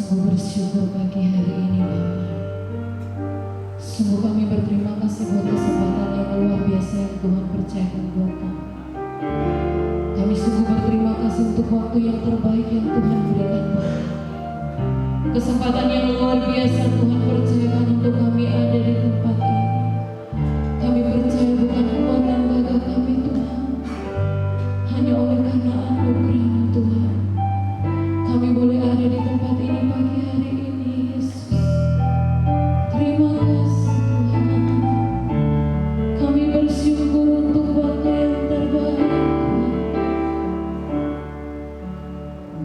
sungguh bersyukur pagi hari ini Bapa. Sungguh kami berterima kasih buat kesempatan yang luar biasa yang Tuhan percayakan buat kami. Kami sungguh berterima kasih untuk waktu yang terbaik yang Tuhan berikan buat kami. Kesempatan yang luar biasa Tuhan percayakan untuk kami ada di tempat ini. Kami percaya bukan kekuatan gagah kami Tuhan, hanya oleh karena anugerah Tuhan. Kami boleh ada di tempat ini pagi hari ini, Yesus. Terima kasih Tuhan. Kami bersyukur untuk waktu yang terbaik Tuhan.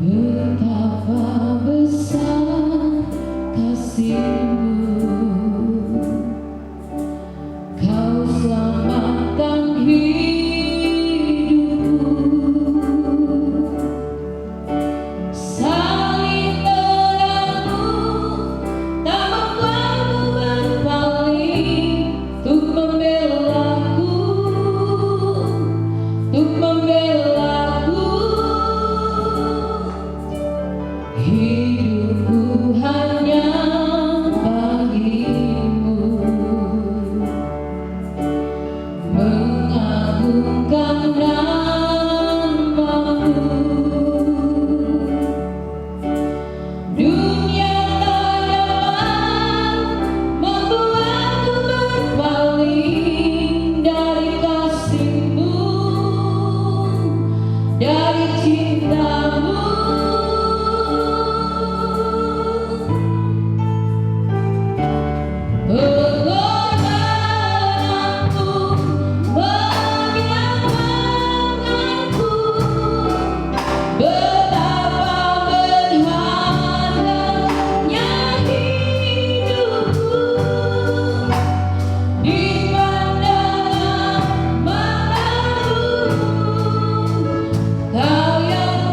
Betapa besar kasih-Mu, Kau selamatkan hidupku. Salib terangmu tak membuatmu berpaling, untuk membelaku, untuk membelaku. Hidupku hanya bagimu, mengagungkan namamu. Dunia tak dapat membuatku berpaling dari kasih-Mu, dari cinta-Mu. Pengorbananmu menyelamatkanku. Betapa berharganya hidupku di pandangan matamu. Kau yang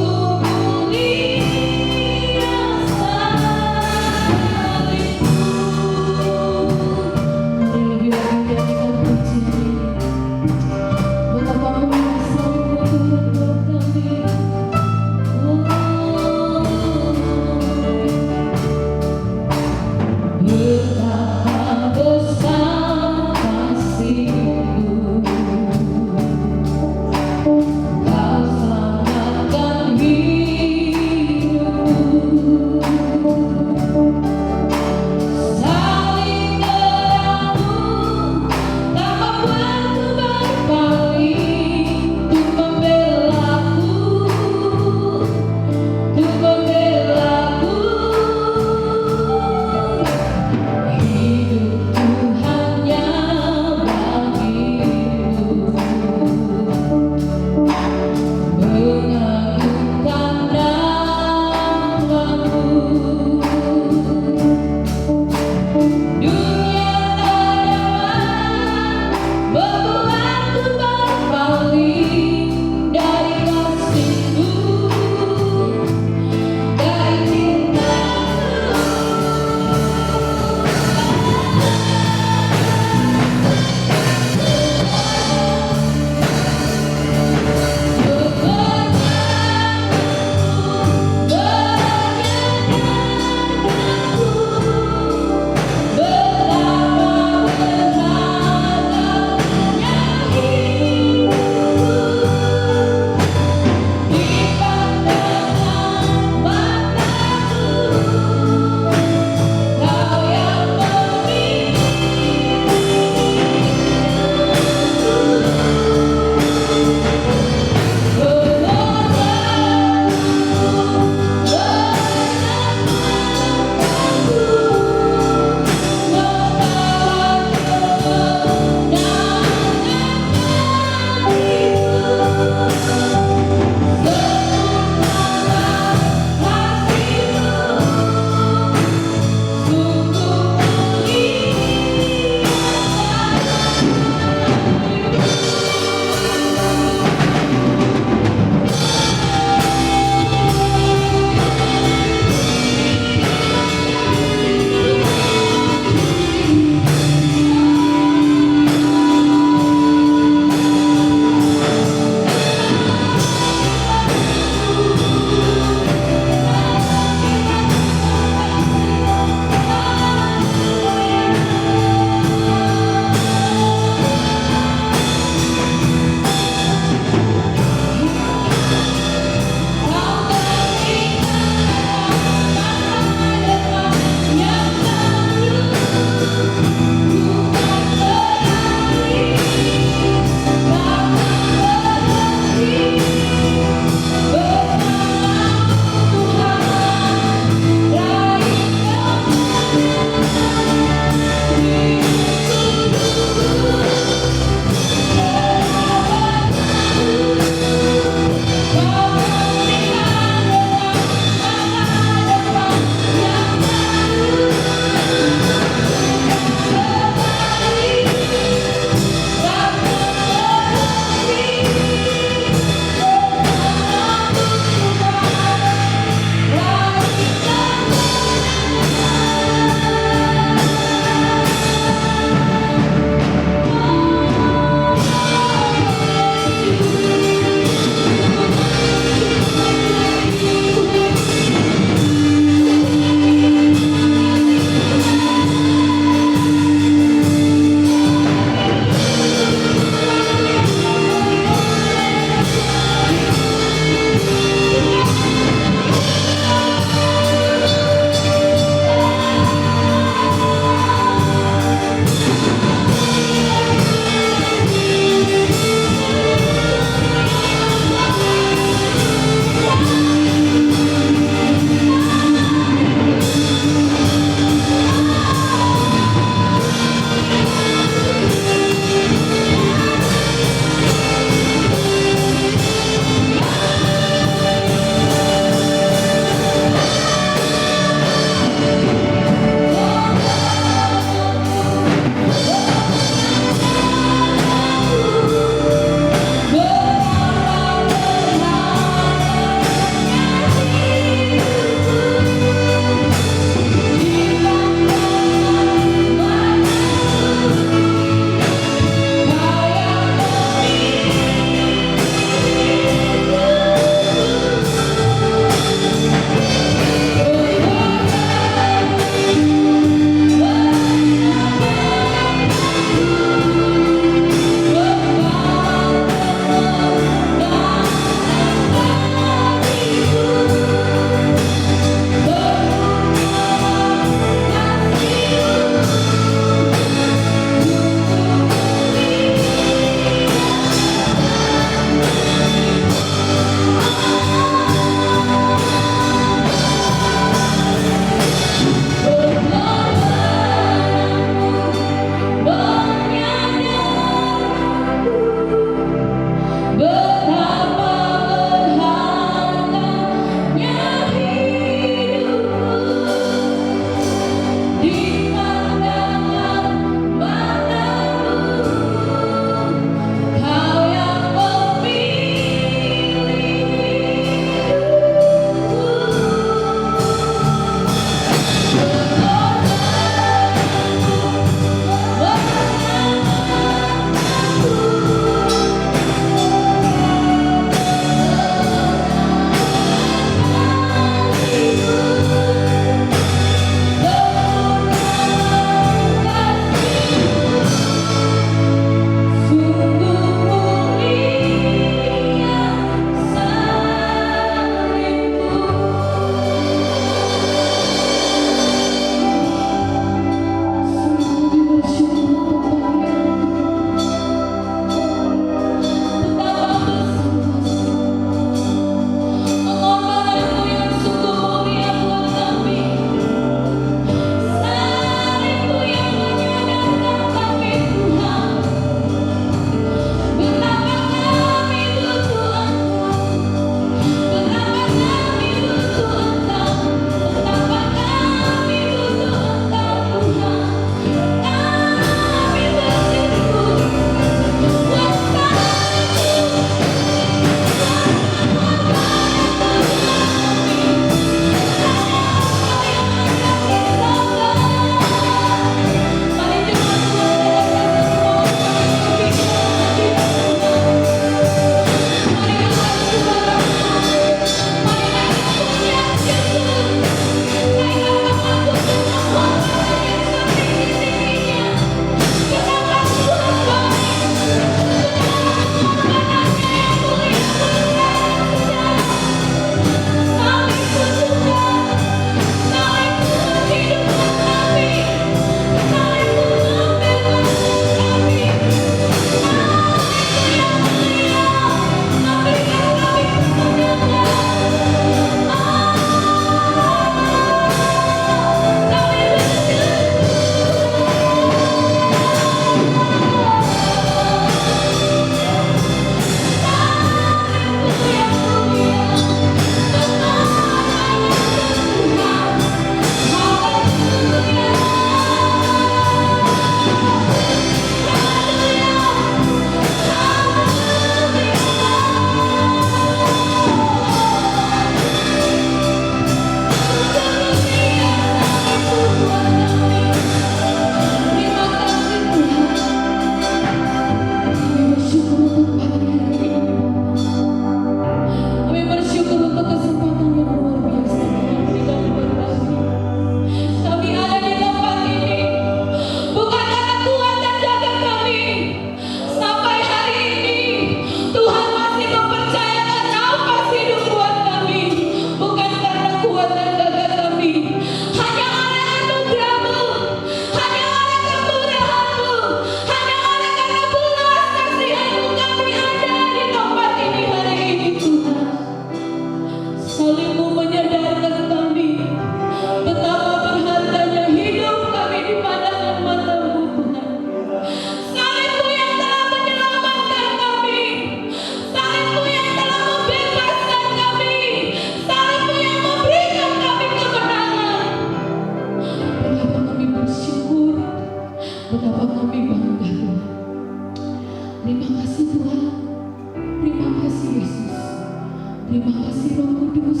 Terima kasih Roh Kudus.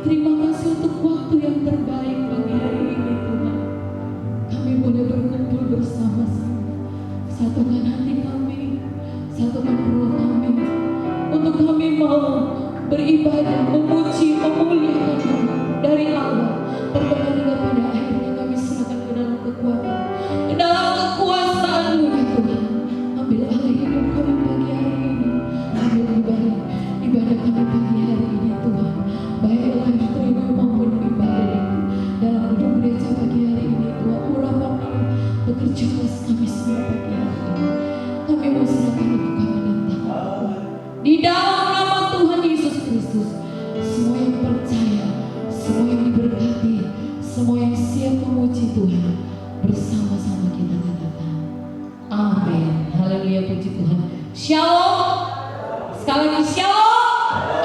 Terima kasih untuk waktu yang terbaik pagi hari ini Tuhan. Kami boleh berkumpul bersama-sama. Satukan hati kami, satukan roh kami. Untuk kami mau beribadah, memuji, memuliakan dari awal pertengahan hingga pada akhirnya. Kami serahkan ke dalam kekuatan, ke dalam kekuasaan-Mu ya Tuhan. Ambil alih hidup kami pagi hari ini. Ambil ibadah kami pagi hari ini Tuhan. Baik live streaming maupun ibadah dalam gedung gereja pagi hari ini Tuhan. Urapannya bekerja keras kami semua pagi hari ini. Kami mau serahkan untuk kami dan tangan. Di dalam nama Tuhan Yesus Kristus, semua yang percaya, semua yang diberkati, semua yang siap memuji Tuhan, bersama-sama kita katakan amin. Haleluya, puji Tuhan. Shalom. Sekali lagi shalom.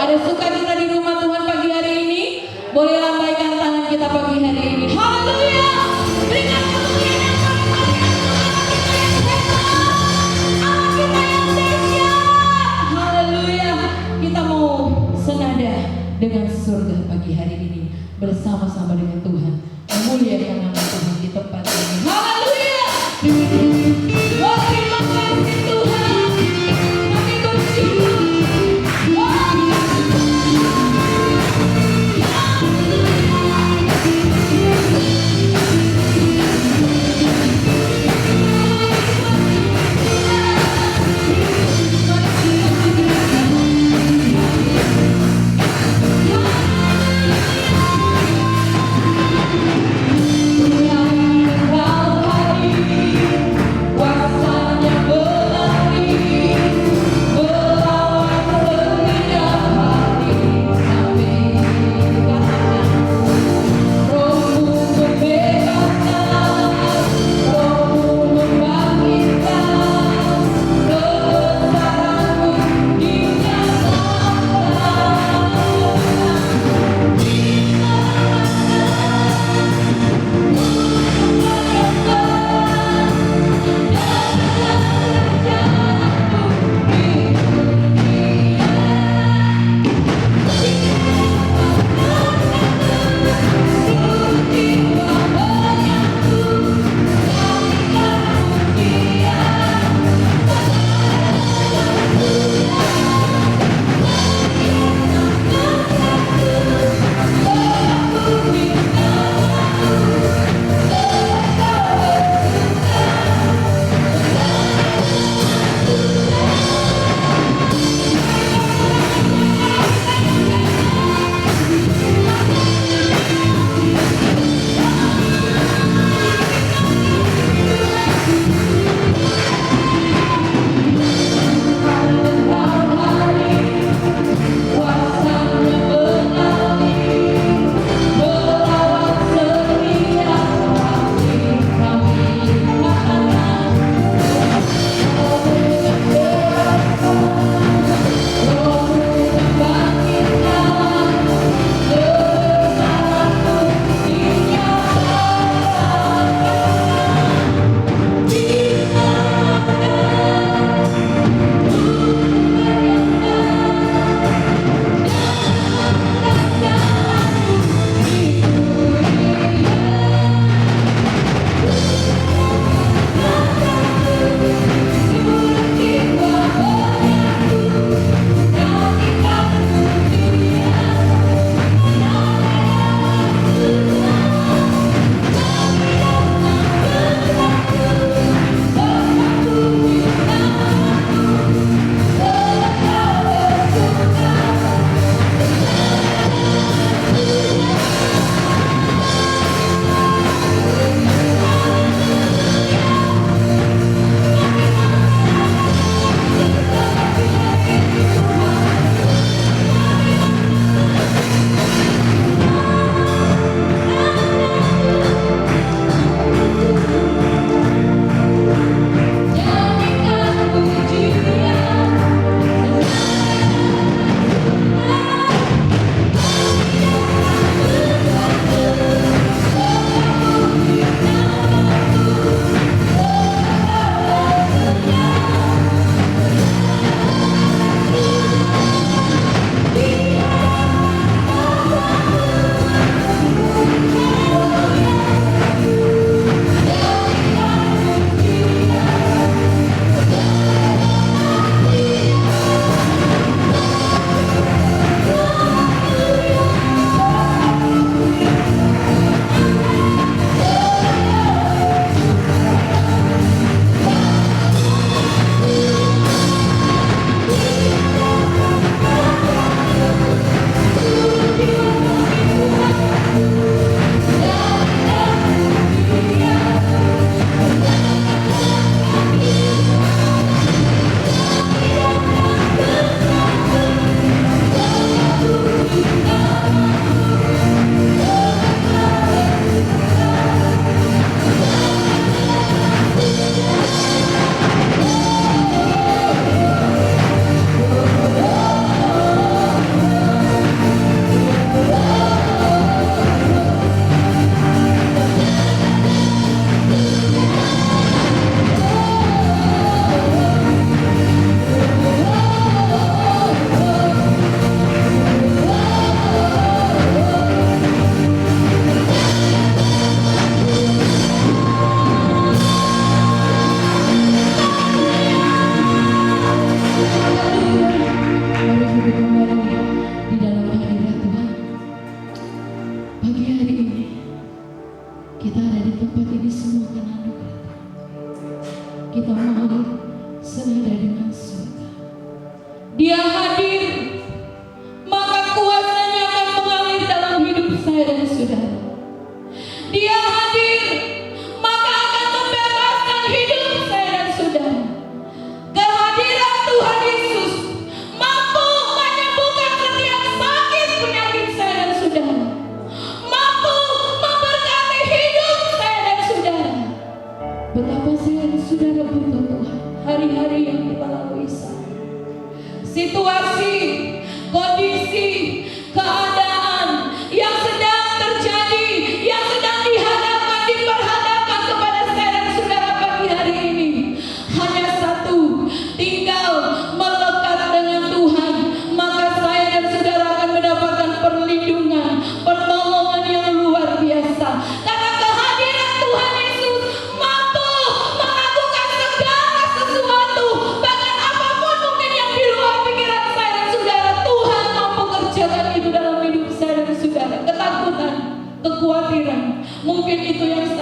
Ada sukacita di rumah Tuhan pagi hari ini. Boleh lambaikan tangan kita pagi hari ini. Haleluya. Berikan kemuliaan yang paling banyak Allah kita yang dahsyat. Haleluya. Kita mau senada dengan surga pagi hari ini, bersama-sama dengan Tuhan, memuliakan nama Tuhan di tempat ini. Haleluya. Oh, terima kasih Tuhan. Kami bersyukur.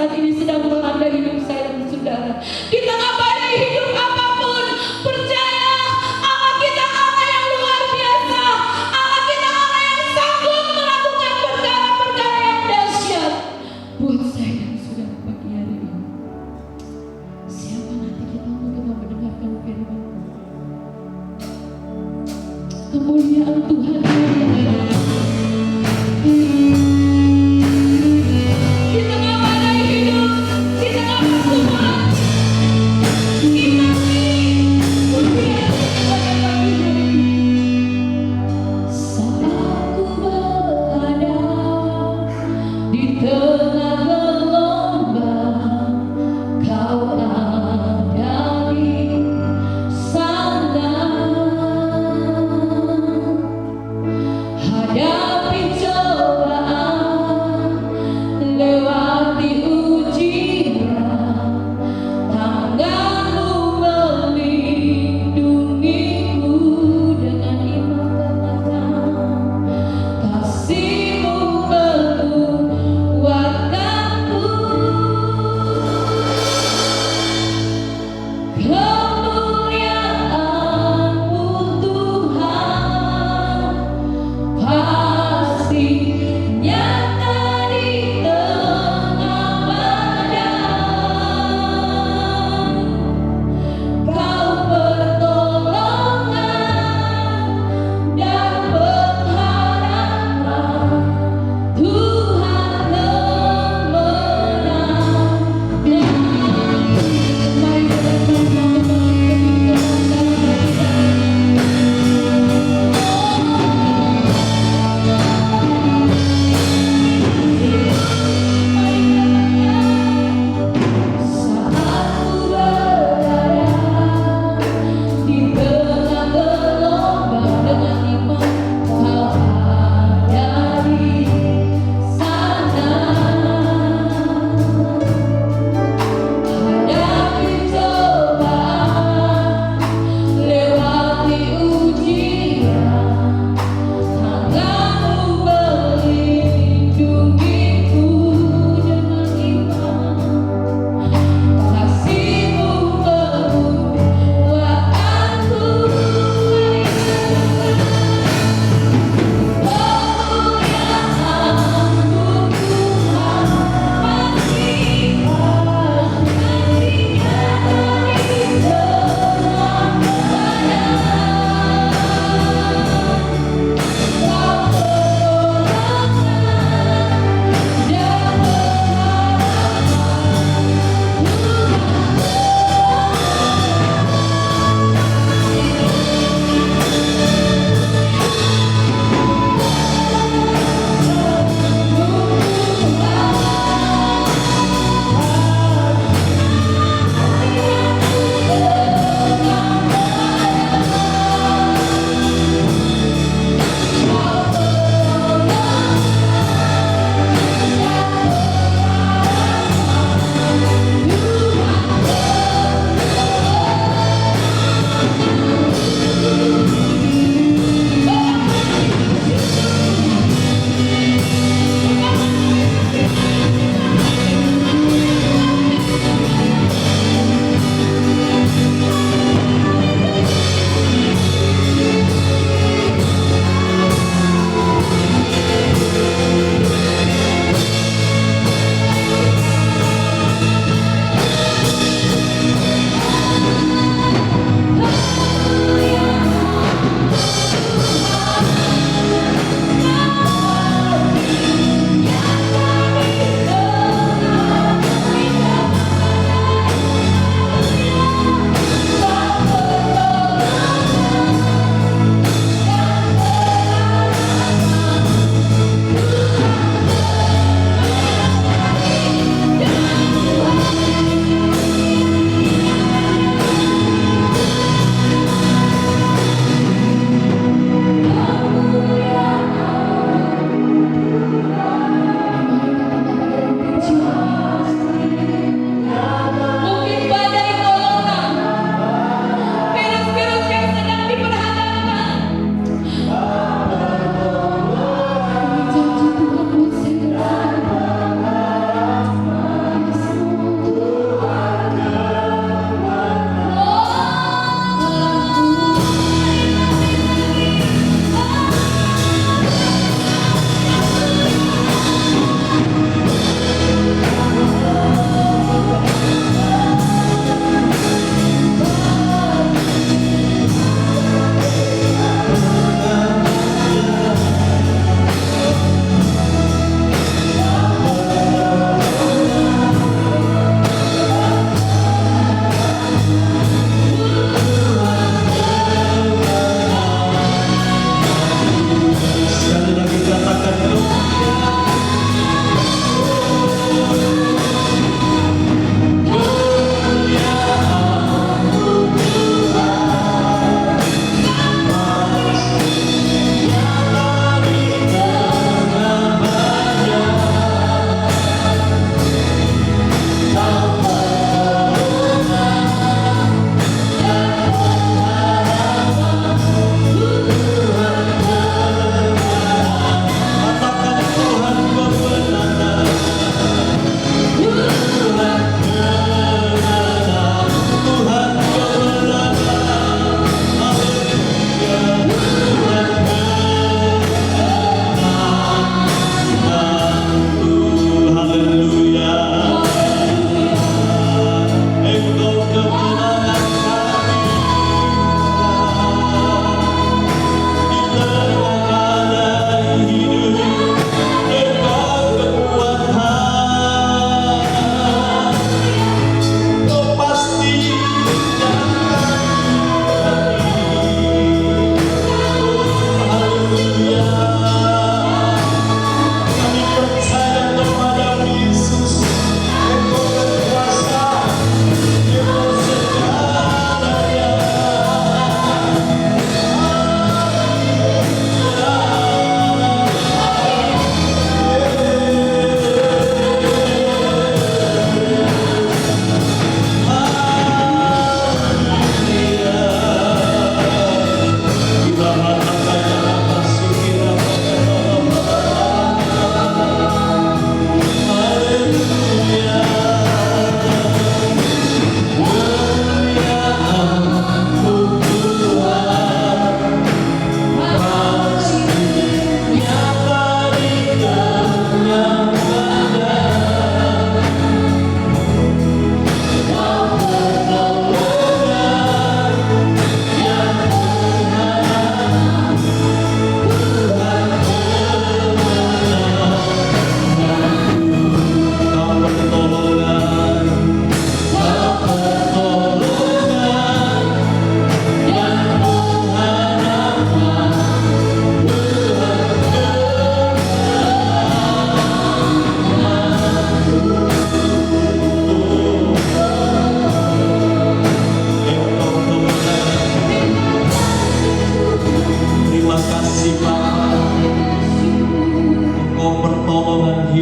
saat ini sedang melanda hidup saya dan saudara. Di tengah badai hidup apapun, percaya Allah kita Allah yang luar biasa. Allah kita Allah yang sanggup melakukan perkara-perkara yang dahsyat buat saya dan saudara pagi hari ini. Siapa nanti kita untuk kita mendengarkan firman kemuliaan Tuhan. Di tengah badai hidup, di tengah pergumulan, kita pujian pada pagi hari ini. Saat ku berada di tengah gelombang, Kau ada di sana.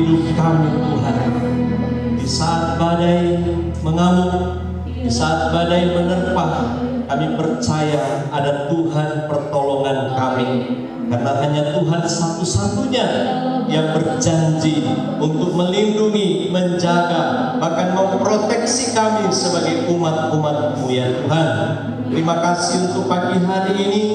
hidup kami Tuhan. Di saat badai mengamuk, di saat badai menerpa, kami percaya ada Tuhan pertolongan kami. Karena hanya Tuhan satu-satunya yang berjanji untuk melindungi, menjaga, bahkan memproteksi kami sebagai umat-umat-Mu ya Tuhan. Terima kasih untuk pagi hari ini.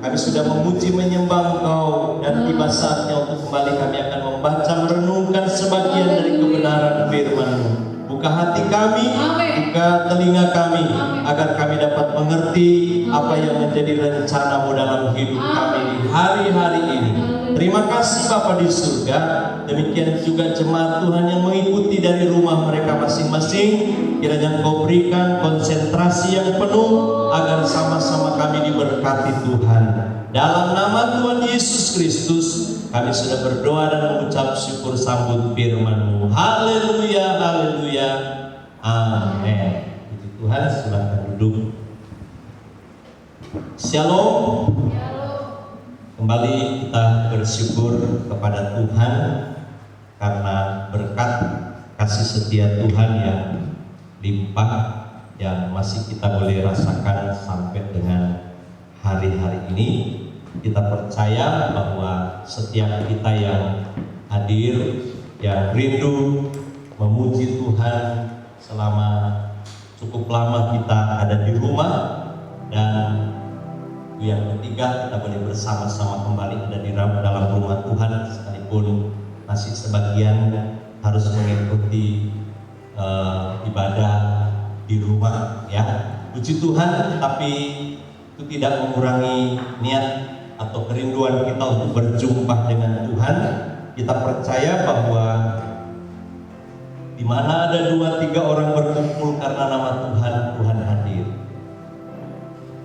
Kami sudah memuji menyembah Engkau, dan tiba saatnya untuk kembali kami akan membaca merenungkan sebagian dari kebenaran firman-Mu. Buka hati kami, buka telinga kami, agar kami dapat mengerti apa yang menjadi rencana-Mu dalam hidup kami di hari-hari ini. Terima kasih Bapa di surga. Demikian juga jemaat Tuhan yang mengikuti dari rumah mereka masing-masing. Kiranya Engkau berikan konsentrasi yang penuh agar sama-sama kami diberkati Tuhan. Dalam nama Tuhan Yesus Kristus kami sudah berdoa dan mengucap syukur sambut firman-Mu. Haleluya, haleluya, amin. Puji Tuhan, silakan duduk. Shalom. Kembali kita bersyukur kepada Tuhan karena berkat kasih setia Tuhan yang limpah yang masih kita boleh rasakan sampai dengan hari-hari ini. Kita percaya bahwa setiap kita yang hadir, yang rindu memuji Tuhan selama cukup lama kita ada di rumah, dan yang ketiga kita boleh bersama-sama kembali ada di dalam rumah Tuhan, sekalipun masih sebagian harus mengikuti ibadah di rumah ya. Puji Tuhan, tapi itu tidak mengurangi niat atau kerinduan kita untuk berjumpa dengan Tuhan. Kita percaya bahwa di mana ada 2-3 orang berkumpul karena nama Tuhan, Tuhan hadir.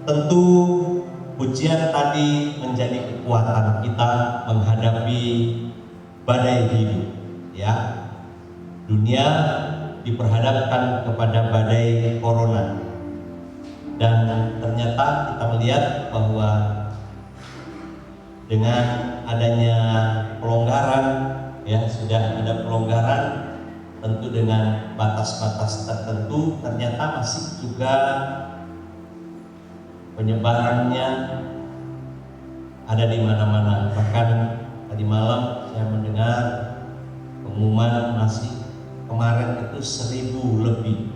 Tentu pujian tadi menjadi kekuatan kita menghadapi badai hidup ya. Dunia diperhadapkan kepada badai corona, dan ternyata kita melihat bahwa dengan adanya pelonggaran ya, sudah ada pelonggaran tentu dengan batas-batas tertentu, ternyata masih juga penyebarannya ada di mana-mana. Bahkan tadi malam saya mendengar pengumuman masih kemarin itu 1.000 lebih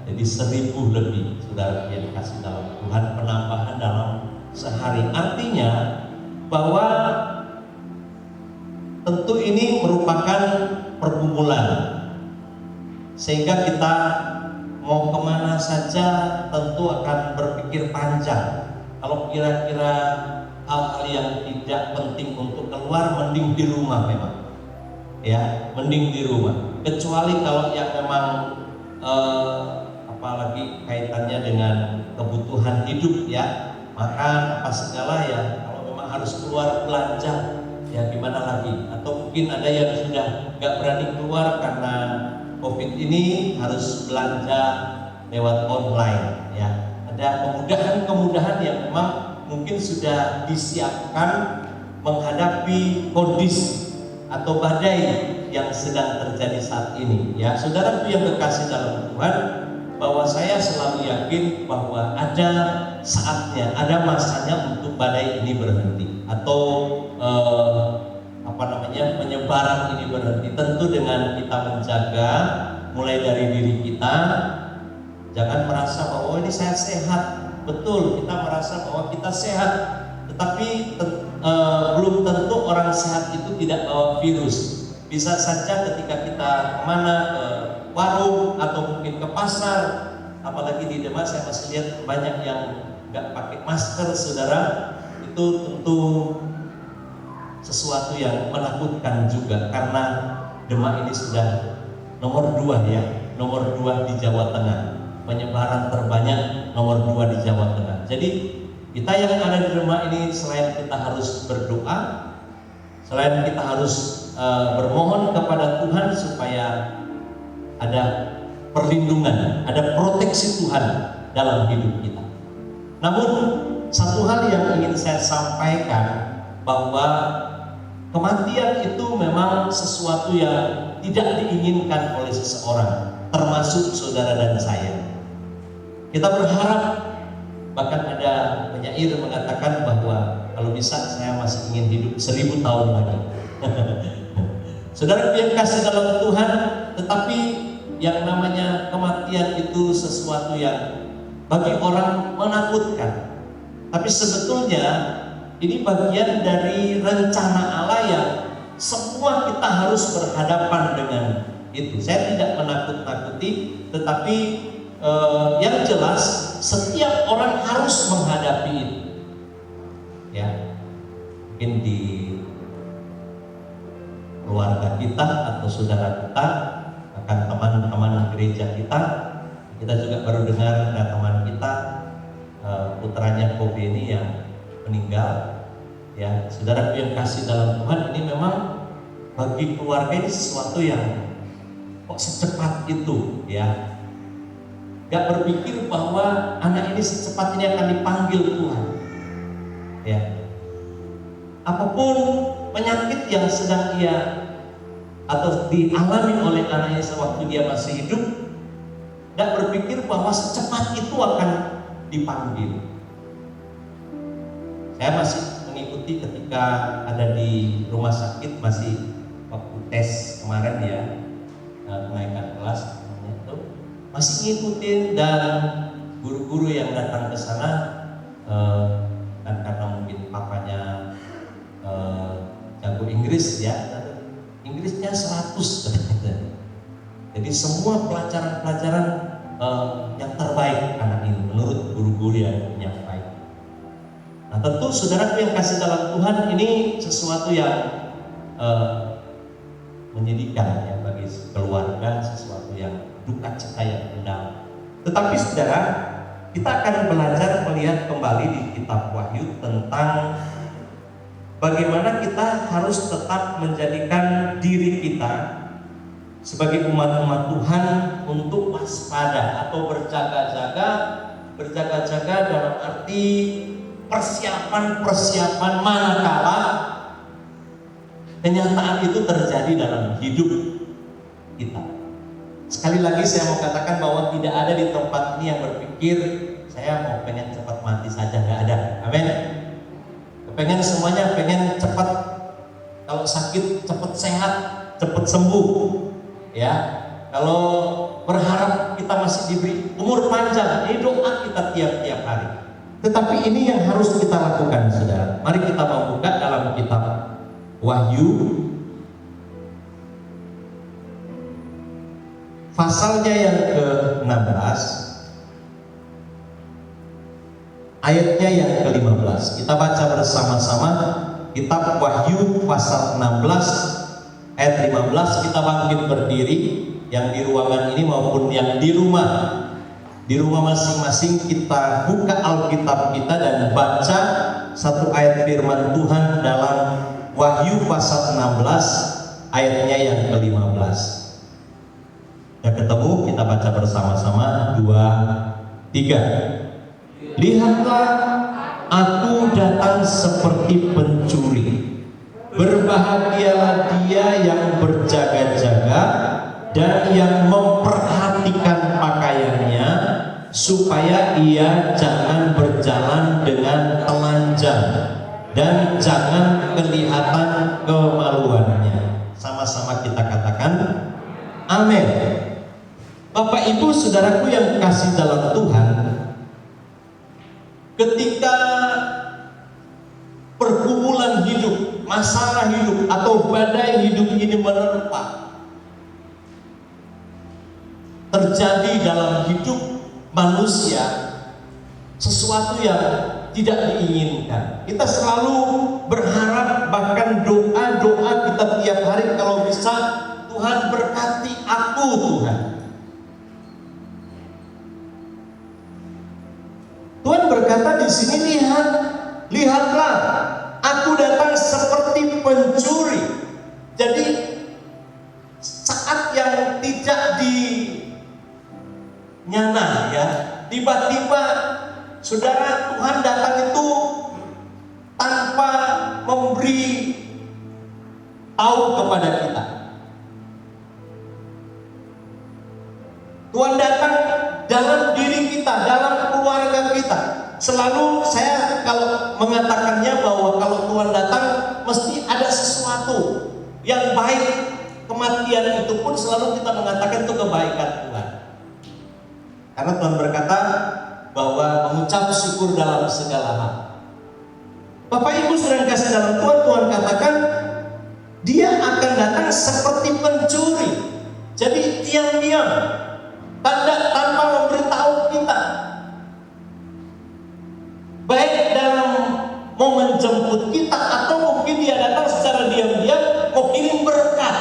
jadi 1.000 lebih saudara yang dikasih dalam Tuhan, penambahan dalam sehari. Artinya bahwa tentu ini merupakan pergumulan, sehingga kita mau kemana saja tentu akan berpikir panjang. Kalau kira-kira hal-hal yang tidak penting untuk keluar, mending di rumah memang ya, mending di rumah. Kecuali kalau yang memang apalagi kaitannya dengan kebutuhan hidup ya, makan apa segala ya. Kalau memang harus keluar belanja ya gimana lagi. Atau mungkin ada yang sudah gak berani keluar karena COVID ini, harus belanja lewat online ya. Ada kemudahan-kemudahan yang memang mungkin sudah disiapkan menghadapi kondisi atau badai yang sedang terjadi saat ini ya. Saudara yang kekasih dalam Tuhan, bahwa saya selalu yakin bahwa ada saatnya, ada masanya untuk badai ini berhenti, atau penyebaran ini berhenti. Tentu dengan kita menjaga mulai dari diri kita. Jangan merasa bahwa ini saya sehat. Betul, kita merasa bahwa kita sehat, tetapi belum tentu orang sehat itu tidak bawa virus. Bisa saja ketika kita kemana, ke warung atau mungkin ke pasar, apalagi di Demak saya masih lihat banyak yang nggak pakai masker, saudara. Itu tentu sesuatu yang menakutkan juga, karena Demak ini sudah nomor 2 ya, nomor 2 di Jawa Tengah, penyebaran terbanyak nomor 2 di Jawa Tengah. Jadi kita yang ada di Demak ini, selain kita harus berdoa, selain kita harus bermohon kepada Tuhan supaya ada perlindungan, ada proteksi Tuhan dalam hidup kita. Namun satu hal yang ingin saya sampaikan, bahwa Kematian itu memang sesuatu yang tidak diinginkan oleh seseorang, termasuk saudara dan saya. Kita berharap, bahkan ada penyair mengatakan bahwa kalau bisa saya masih ingin hidup 1000 tahun lagi. Saudara yang kasih dalam Tuhan, tetapi yang namanya kematian itu sesuatu yang bagi orang menakutkan. Tapi sebetulnya ini bagian dari rencana Allah yang semua kita harus berhadapan dengan itu. Saya tidak menakut-nakuti, tetapi yang jelas setiap orang harus menghadapi itu. Ya, mungkin di keluarga kita atau saudara kita, bahkan teman-teman gereja kita juga baru dengar ada teman kita, putranya Kobe ini yang meninggal. Ya, saudara yang kasih dalam Tuhan, ini memang bagi keluarga ini sesuatu yang kok secepat itu, ya. Gak berpikir bahwa anak ini secepat ini akan dipanggil Tuhan. Ya. Apapun penyakit yang sedang ia atau dialami oleh anaknya sewaktu dia masih hidup, gak berpikir bahwa secepat itu akan dipanggil. Saya masih mengikuti ketika ada di rumah sakit, masih waktu tes kemarin ya, kenaikan kelas itu masih ngikutin, dan guru-guru yang datang ke sana dan karena mungkin papanya jago Inggris ya, Inggrisnya 100 jadi semua pelajaran-pelajaran yang terbaik anak ini menurut guru-guru yang menyampaikan. Nah, tentu saudaraku yang kasih dalam Tuhan, ini sesuatu yang menyedihkan ya bagi keluarga, sesuatu yang duka cita yang mendalam. Tetapi saudara, kita akan belajar melihat kembali di kitab Wahyu tentang bagaimana kita harus tetap menjadikan diri kita sebagai umat-umat Tuhan untuk waspada atau berjaga-jaga dalam arti persiapan manakala kenyataan itu terjadi dalam hidup kita. Sekali lagi saya mau katakan bahwa tidak ada di tempat ini yang berpikir saya mau pengen cepat mati saja, nggak ada. Amin. Pengen semuanya, pengen cepat, kalau sakit cepat sehat, cepat sembuh. Ya, kalau berharap kita masih diberi umur panjang, ini doa kita tiap-tiap hari. Tetapi ini yang harus kita lakukan, saudara. Mari kita membuka dalam kitab Wahyu pasalnya yang ke-16, ayatnya yang ke-15. Kita baca bersama-sama kitab Wahyu pasal 16 ayat 15. Kita bangkit berdiri, yang di ruangan ini maupun yang di rumah masing-masing kita buka Alkitab kita dan baca satu ayat firman Tuhan dalam Wahyu pasal 16 ayatnya yang ke-15. Ya, ketemu, kita baca bersama-sama 2, 3. Lihatlah, aku datang seperti pencuri. Berbahagialah dia yang berjaga-jaga dan yang memperhatikan pakaiannya, supaya ia jangan berjalan dengan telanjang dan jangan kelihatan kemaluannya. Sama-sama kita katakan amin. Bapak Ibu saudaraku yang kasih dalam Tuhan, ketika pergumulan hidup, masalah hidup atau badai hidup ini menerpa terjadi dalam hidup manusia, sesuatu yang tidak diinginkan, kita selalu berharap, bahkan doa-doa kita tiap hari kalau bisa, Tuhan berkati aku Tuhan. Tuhan berkata di sini, lihatlah, aku datang seperti pencuri. Jadi saat yang tidak dinyana ya, tiba-tiba saudara, Tuhan datang itu tanpa memberi tahu kepada kita. Tuhan datang dalam diri kita, dalam keluarga kita. Selalu saya kalau mengatakannya bahwa kalau Tuhan datang mesti ada sesuatu yang baik. Kematian itu pun selalu kita mengatakan itu kebaikan Tuhan. Karena Tuhan berkata bahwa mengucap syukur dalam segala hal. Bapak Ibu saudara kasih dalam Tuhan, Tuhan katakan Dia akan datang seperti pencuri. Jadi diam-diam, tanpa memberitahu kita. Baik dalam mau menjemput kita atau mungkin Dia datang secara diam-diam mau kirim berkat.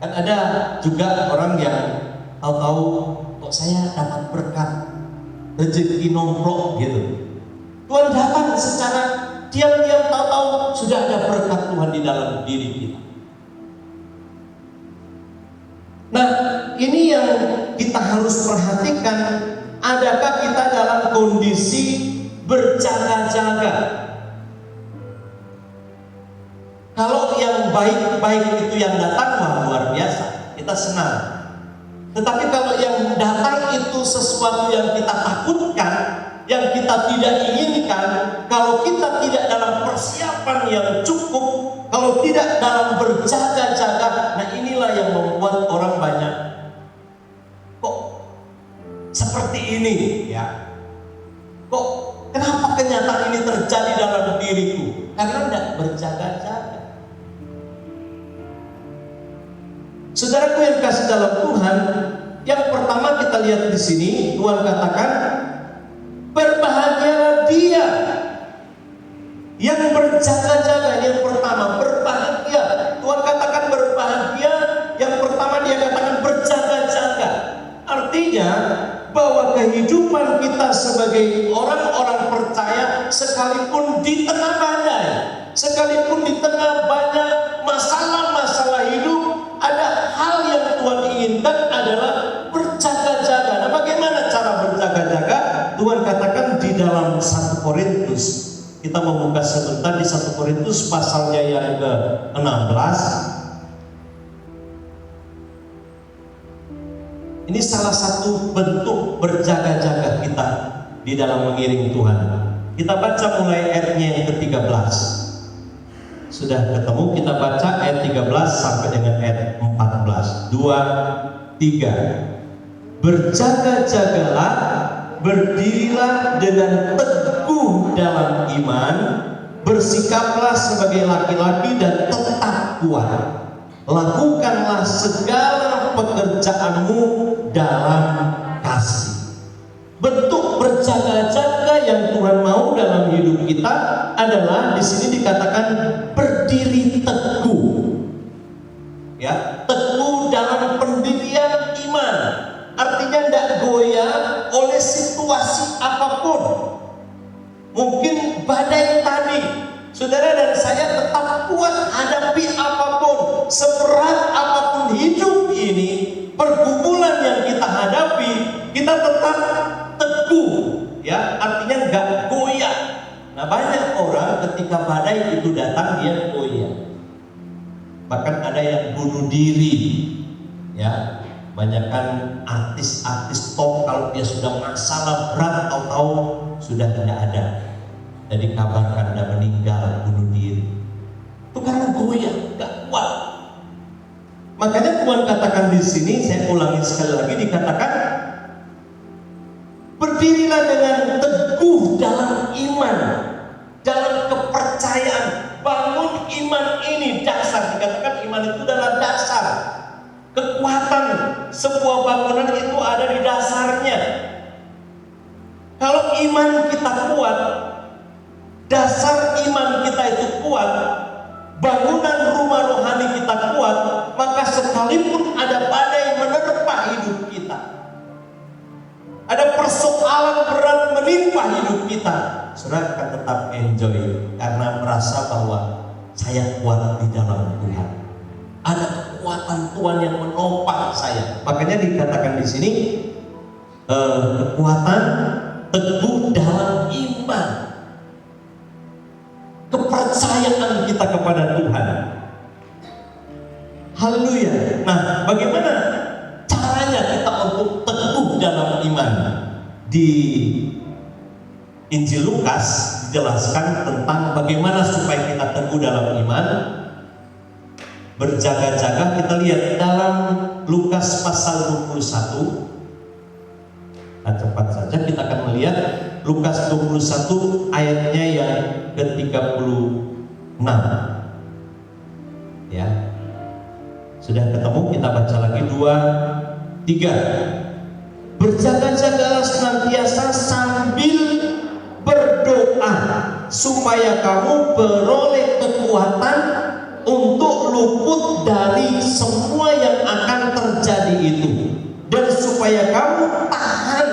Kan ada juga orang yang tahu-tahu kok saya dapat berkat, rezeki nomplok gitu. Tuhan datang secara diam-diam, tahu-tahu sudah ada berkat Tuhan di dalam diri kita. Nah, ini yang kita harus perhatikan. Adakah kita dalam kondisi berjaga-jaga? Kalau yang baik-baik itu yang datang, wah luar biasa, kita senang. Tetapi kalau yang datang itu sesuatu yang kita takutkan, yang kita tidak inginkan, kalau kita tidak dalam persiapan yang cukup, kalau tidak dalam berjaga-jaga, nah inilah yang membuat orang banyak kok seperti ini ya. Kok kenapa kenyataan ini terjadi dalam diriku? Karena tidak berjaga-jaga. Saudaraku yang kasih dalam Tuhan, yang pertama kita lihat di sini, Tuhan katakan, berbahagialah dia yang berjaga-jaga. Yang pertama, berbahagia. Tuhan katakan berbahagia. Yang pertama Dia katakan berjaga-jaga. Artinya bahwa kehidupan kita sebagai orang-orang percaya, sekalipun di tengah badai, sekalipun di tengah banyak masalah-masalah hidup, ada hal yang Tuhan inginkan adalah berjaga-jaga. Nah, bagaimana cara berjaga-jaga? Tuhan katakan di dalam 1 Korintus. Kita membuka sebentar di 1 Korintus pasalnya yang ke-16. Ini salah satu bentuk berjaga-jaga kita di dalam mengiring Tuhan. Kita baca mulai ayatnya yang ke-13. Sudah ketemu, kita baca ayat 13 sampai dengan ayat 14. 2, 3. Berjaga-jagalah, berdirilah dengan teguh dalam iman, bersikaplah sebagai laki-laki dan tetap kuat. Lakukanlah segala pekerjaanmu dalam kasih. Bentuk berjaga-jaga yang Tuhan mau dalam hidup kita adalah di sini dikatakan berdiri teguh. Ya, teguh dalam pendirian iman. Artinya tidak goyah oleh situasi apapun. Mungkin badai tadi, saudara dan saya tetap kuat hadapi apapun, seberat apapun hidup ini, pergumulan yang kita hadapi, kita tetap teguh, ya, artinya nggak goyah. Nah, banyak orang ketika badai itu datang dia goyah, bahkan ada yang bunuh diri, ya. Banyakkan artis-artis top kalau dia sudah masalah berat tahu-tahu sudah tidak ada, dan dikabarkan dia meninggal bunuh diri. Itu karena goyah, nggak kuat. Makanya Tuhan katakan di sini, saya ulangi sekali lagi, dikatakan berdirilah dengan teguh dalam iman, dalam kepercayaan. Bangun iman ini dasar. Dikatakan iman itu adalah dasar. Kekuatan sebuah bangunan itu ada di dasarnya. Kalau iman kita kuat, dasar iman kita itu kuat, bangunan rumah rohani kita kuat, maka sekalipun ada badai menerpa hidup kita, ada persoalan berat menimpa hidup kita, saudara akan tetap enjoy karena merasa bahwa saya kuat di dalam Tuhan. Ada kekuatan Tuhan yang menopang saya. Makanya dikatakan di sini kekuatan teguh dalam iman, kepercayaan kepercayaan kita kepada Tuhan. Haleluya. Nah, bagaimana caranya kita untuk teguh dalam iman? Di Injil Lukas dijelaskan tentang bagaimana supaya kita teguh dalam iman. Berjaga-jaga, kita lihat dalam Lukas pasal 21. Nah, cepat saja kita akan melihat Lukas 21 ayatnya yang ke-36. Ya. Sudah ketemu, kita baca lagi 2, 3. Berjaga-jagalah senantiasa sambil berdoa supaya kamu beroleh kekuatan untuk luput dari semua yang akan terjadi itu, dan supaya kamu tahan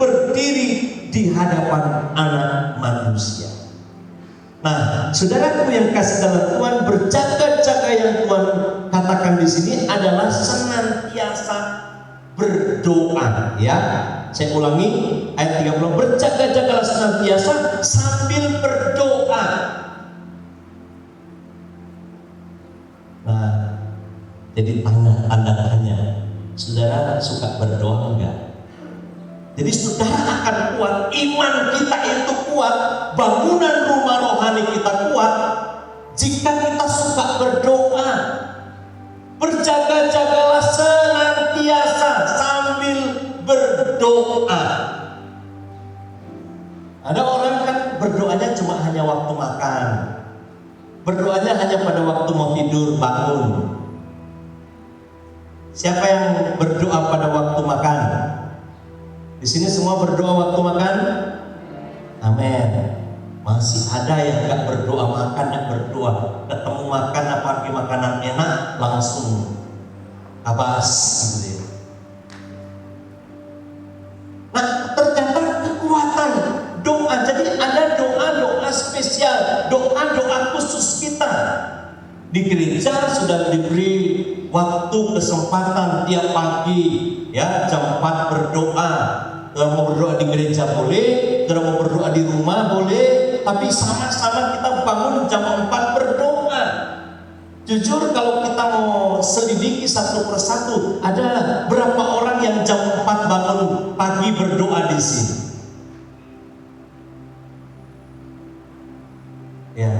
berdiri di hadapan Anak Manusia. Nah, saudaraku yang kasih dalam Tuhan, berjaga-jaga yang Tuhan katakan di sini adalah senantiasa berdoa, ya. Saya ulangi ayat 30, berjaga-jagalah senantiasa sambil berdoa. Nah, jadi tanda tanya, saudara suka berdoa enggak? Jadi saudara akan kuat, iman kita itu kuat, bangunan rumah rohani kita kuat jika kita suka berdoa. Berjaga-jagalah senantiasa sambil berdoa. Ada orang kan berdoanya cuma hanya waktu makan, berdoanya hanya pada waktu mau tidur bangun. Siapa yang berdoa pada waktu makan? Di sini semua berdoa waktu makan? Amin. Masih ada yang nggak berdoa makan, nggak berdoa. Ketemu makan apalagi makanan enak langsung abas gitu ya. Nah, ternyata kekuatan doa. Jadi ada doa-doa spesial, doa-doa khusus kita. Di gereja sudah diberi waktu kesempatan tiap pagi, ya, jam 4 berdoa. Kalau mau berdoa di gereja boleh, kalau mau berdoa di rumah boleh, tapi sama-sama kita bangun jam 4 berdoa. Jujur kalau kita mau selidiki satu persatu, ada berapa orang yang jam 4 bangun pagi berdoa di sini? Ya,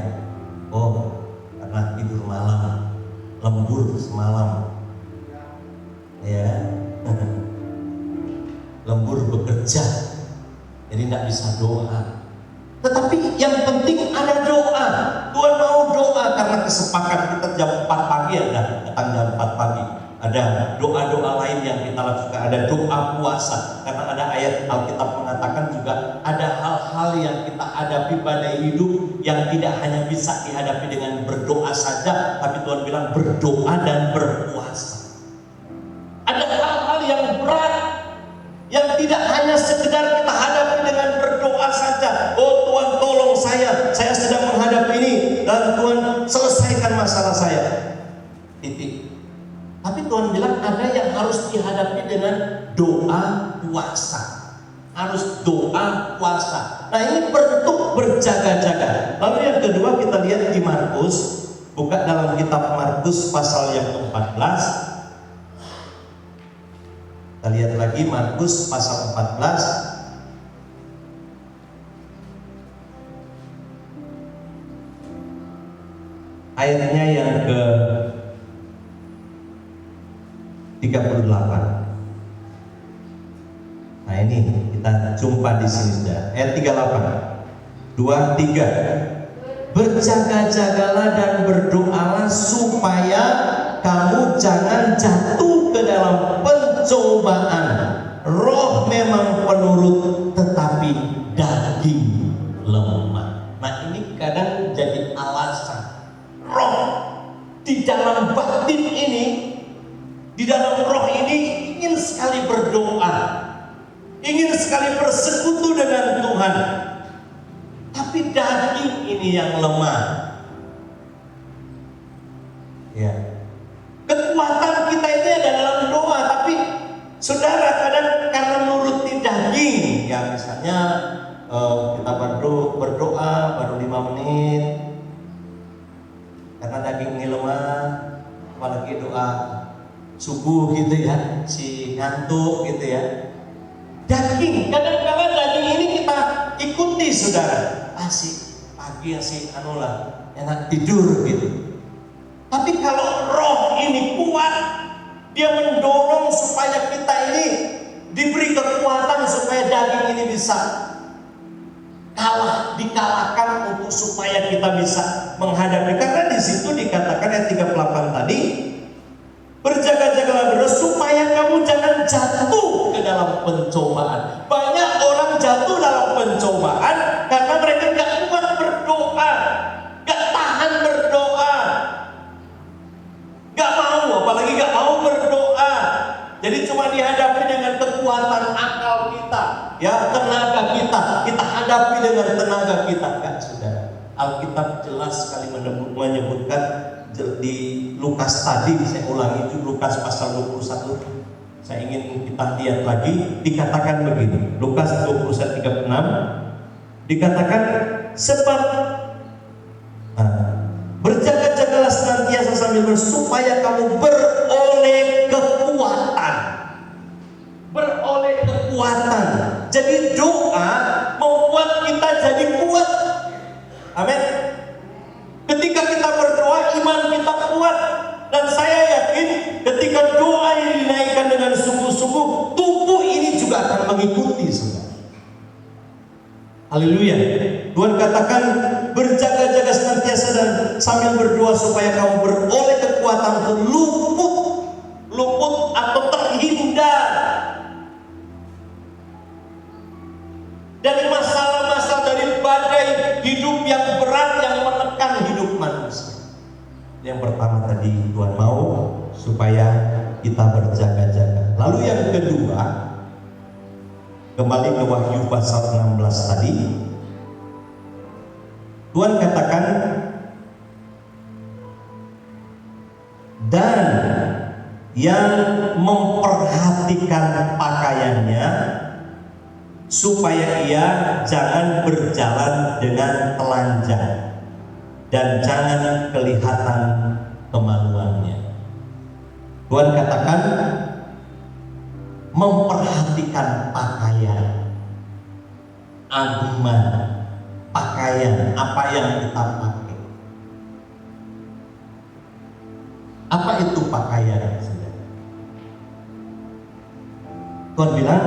oh, karena tidur malam, lembur semalam, ya. Lembur bekerja, jadi tidak bisa doa. Tetapi yang penting ada doa. Tuhan mau doa karena kesepakat kita jam 4 pagi ada, datang jam 4 pagi. Ada doa-doa lain yang kita lakukan, ada doa puasa. Karena ada ayat Alkitab mengatakan juga ada hal-hal yang kita hadapi pada hidup yang tidak hanya bisa dihadapi dengan berdoa saja, tapi Tuhan bilang berdoa dan berpuasa. Ada hal-hal yang berat yang tidak hanya sekedar kita hadapi dengan berdoa saja. Oh Tuhan tolong saya sedang menghadapi ini, dan Tuhan selesaikan masalah saya. Titik. Tapi Tuhan bilang ada yang harus dihadapi dengan doa puasa. Harus doa puasa. Nah, ini bentuk berjaga-jaga. Lalu yang kedua kita lihat di Markus. Buka dalam kitab Markus pasal yang ke-14. Kita lihat lagi Markus pasal 14 ayatnya yang ke 38. Nah, ini kita jumpa di sini sudah. Ayat 38. 2, 3. Berjaga-jagalah dan berdoalah supaya kamu jangan jatuh ke dalam pencobaan. Roh memang penurut, tetapi daging lemah. Nah, ini kadang jadi alasan. Roh di dalam batin ini, di dalam roh ini ingin sekali berdoa, ingin sekali bersekutu dengan Tuhan, tapi daging ini yang lemah. Ya. Kekuatan kita ini ada dalam doa, tapi saudara kadang karena nuruti daging, ya misalnya kita berdoa baru 5 menit, doa subuh gitu ya, si ngantuk gitu ya. Daging, kadang-kadang daging ini kita ikuti saudara. Asik, pagi asik, enak tidur gitu. Tapi kalau roh ini kuat, dia mendorong supaya kita ini diberi kekuatan supaya daging ini bisa dikalahkan untuk supaya kita bisa menghadapi. Karena di situ dikatakan ayat 38 tadi, berjaga-jagalah berdoa supaya kamu jangan jatuh ke dalam pencobaan. Banyak orang jatuh dalam pencobaan karena mereka gak kuat berdoa, gak tahan berdoa, gak mau, apalagi gak mau berdoa. Jadi cuma dihadapi dengan kekuatan akal kita, ya, tenaga kita hadapi dengan tenaga kita. Enggak, saudara. Alkitab jelas sekali menyebutkan di Lukas tadi, saya ulangi itu Lukas pasal 21. Saya ingin kita lihat lagi, dikatakan begini. Lukas 21:36 dikatakan, sebab berjaga-jagalah senantiasa sambil supaya kamu beroleh kekuatan. Beroleh kekuatan. Jadi doa membuat kita jadi kuat. Amin. Ketika kita berdoa, iman kita kuat. Dan saya yakin ketika doa ini dinaikkan dengan sungguh-sungguh, tubuh ini juga akan mengikuti, saudara. Haleluya. Tuhan katakan, berjaga-jaga senantiasa dan sambil berdoa supaya kamu beroleh kekuatan untuk luput atau terhindar dari masalah-masalah, dari badai hidup yang berat yang menekan hidup manusia. Yang pertama tadi, Tuhan mau supaya kita berjaga-jaga. Lalu yang kedua, kembali ke Wahyu pasal 16 tadi, Tuhan katakan, dan yang memperhatikan pakaiannya supaya ia jangan berjalan dengan telanjang dan jangan kelihatan kemaluannya. Tuhan katakan memperhatikan pakaian, aguman, pakaian, apa yang kita pakai. Apa itu pakaian? Tuhan bilang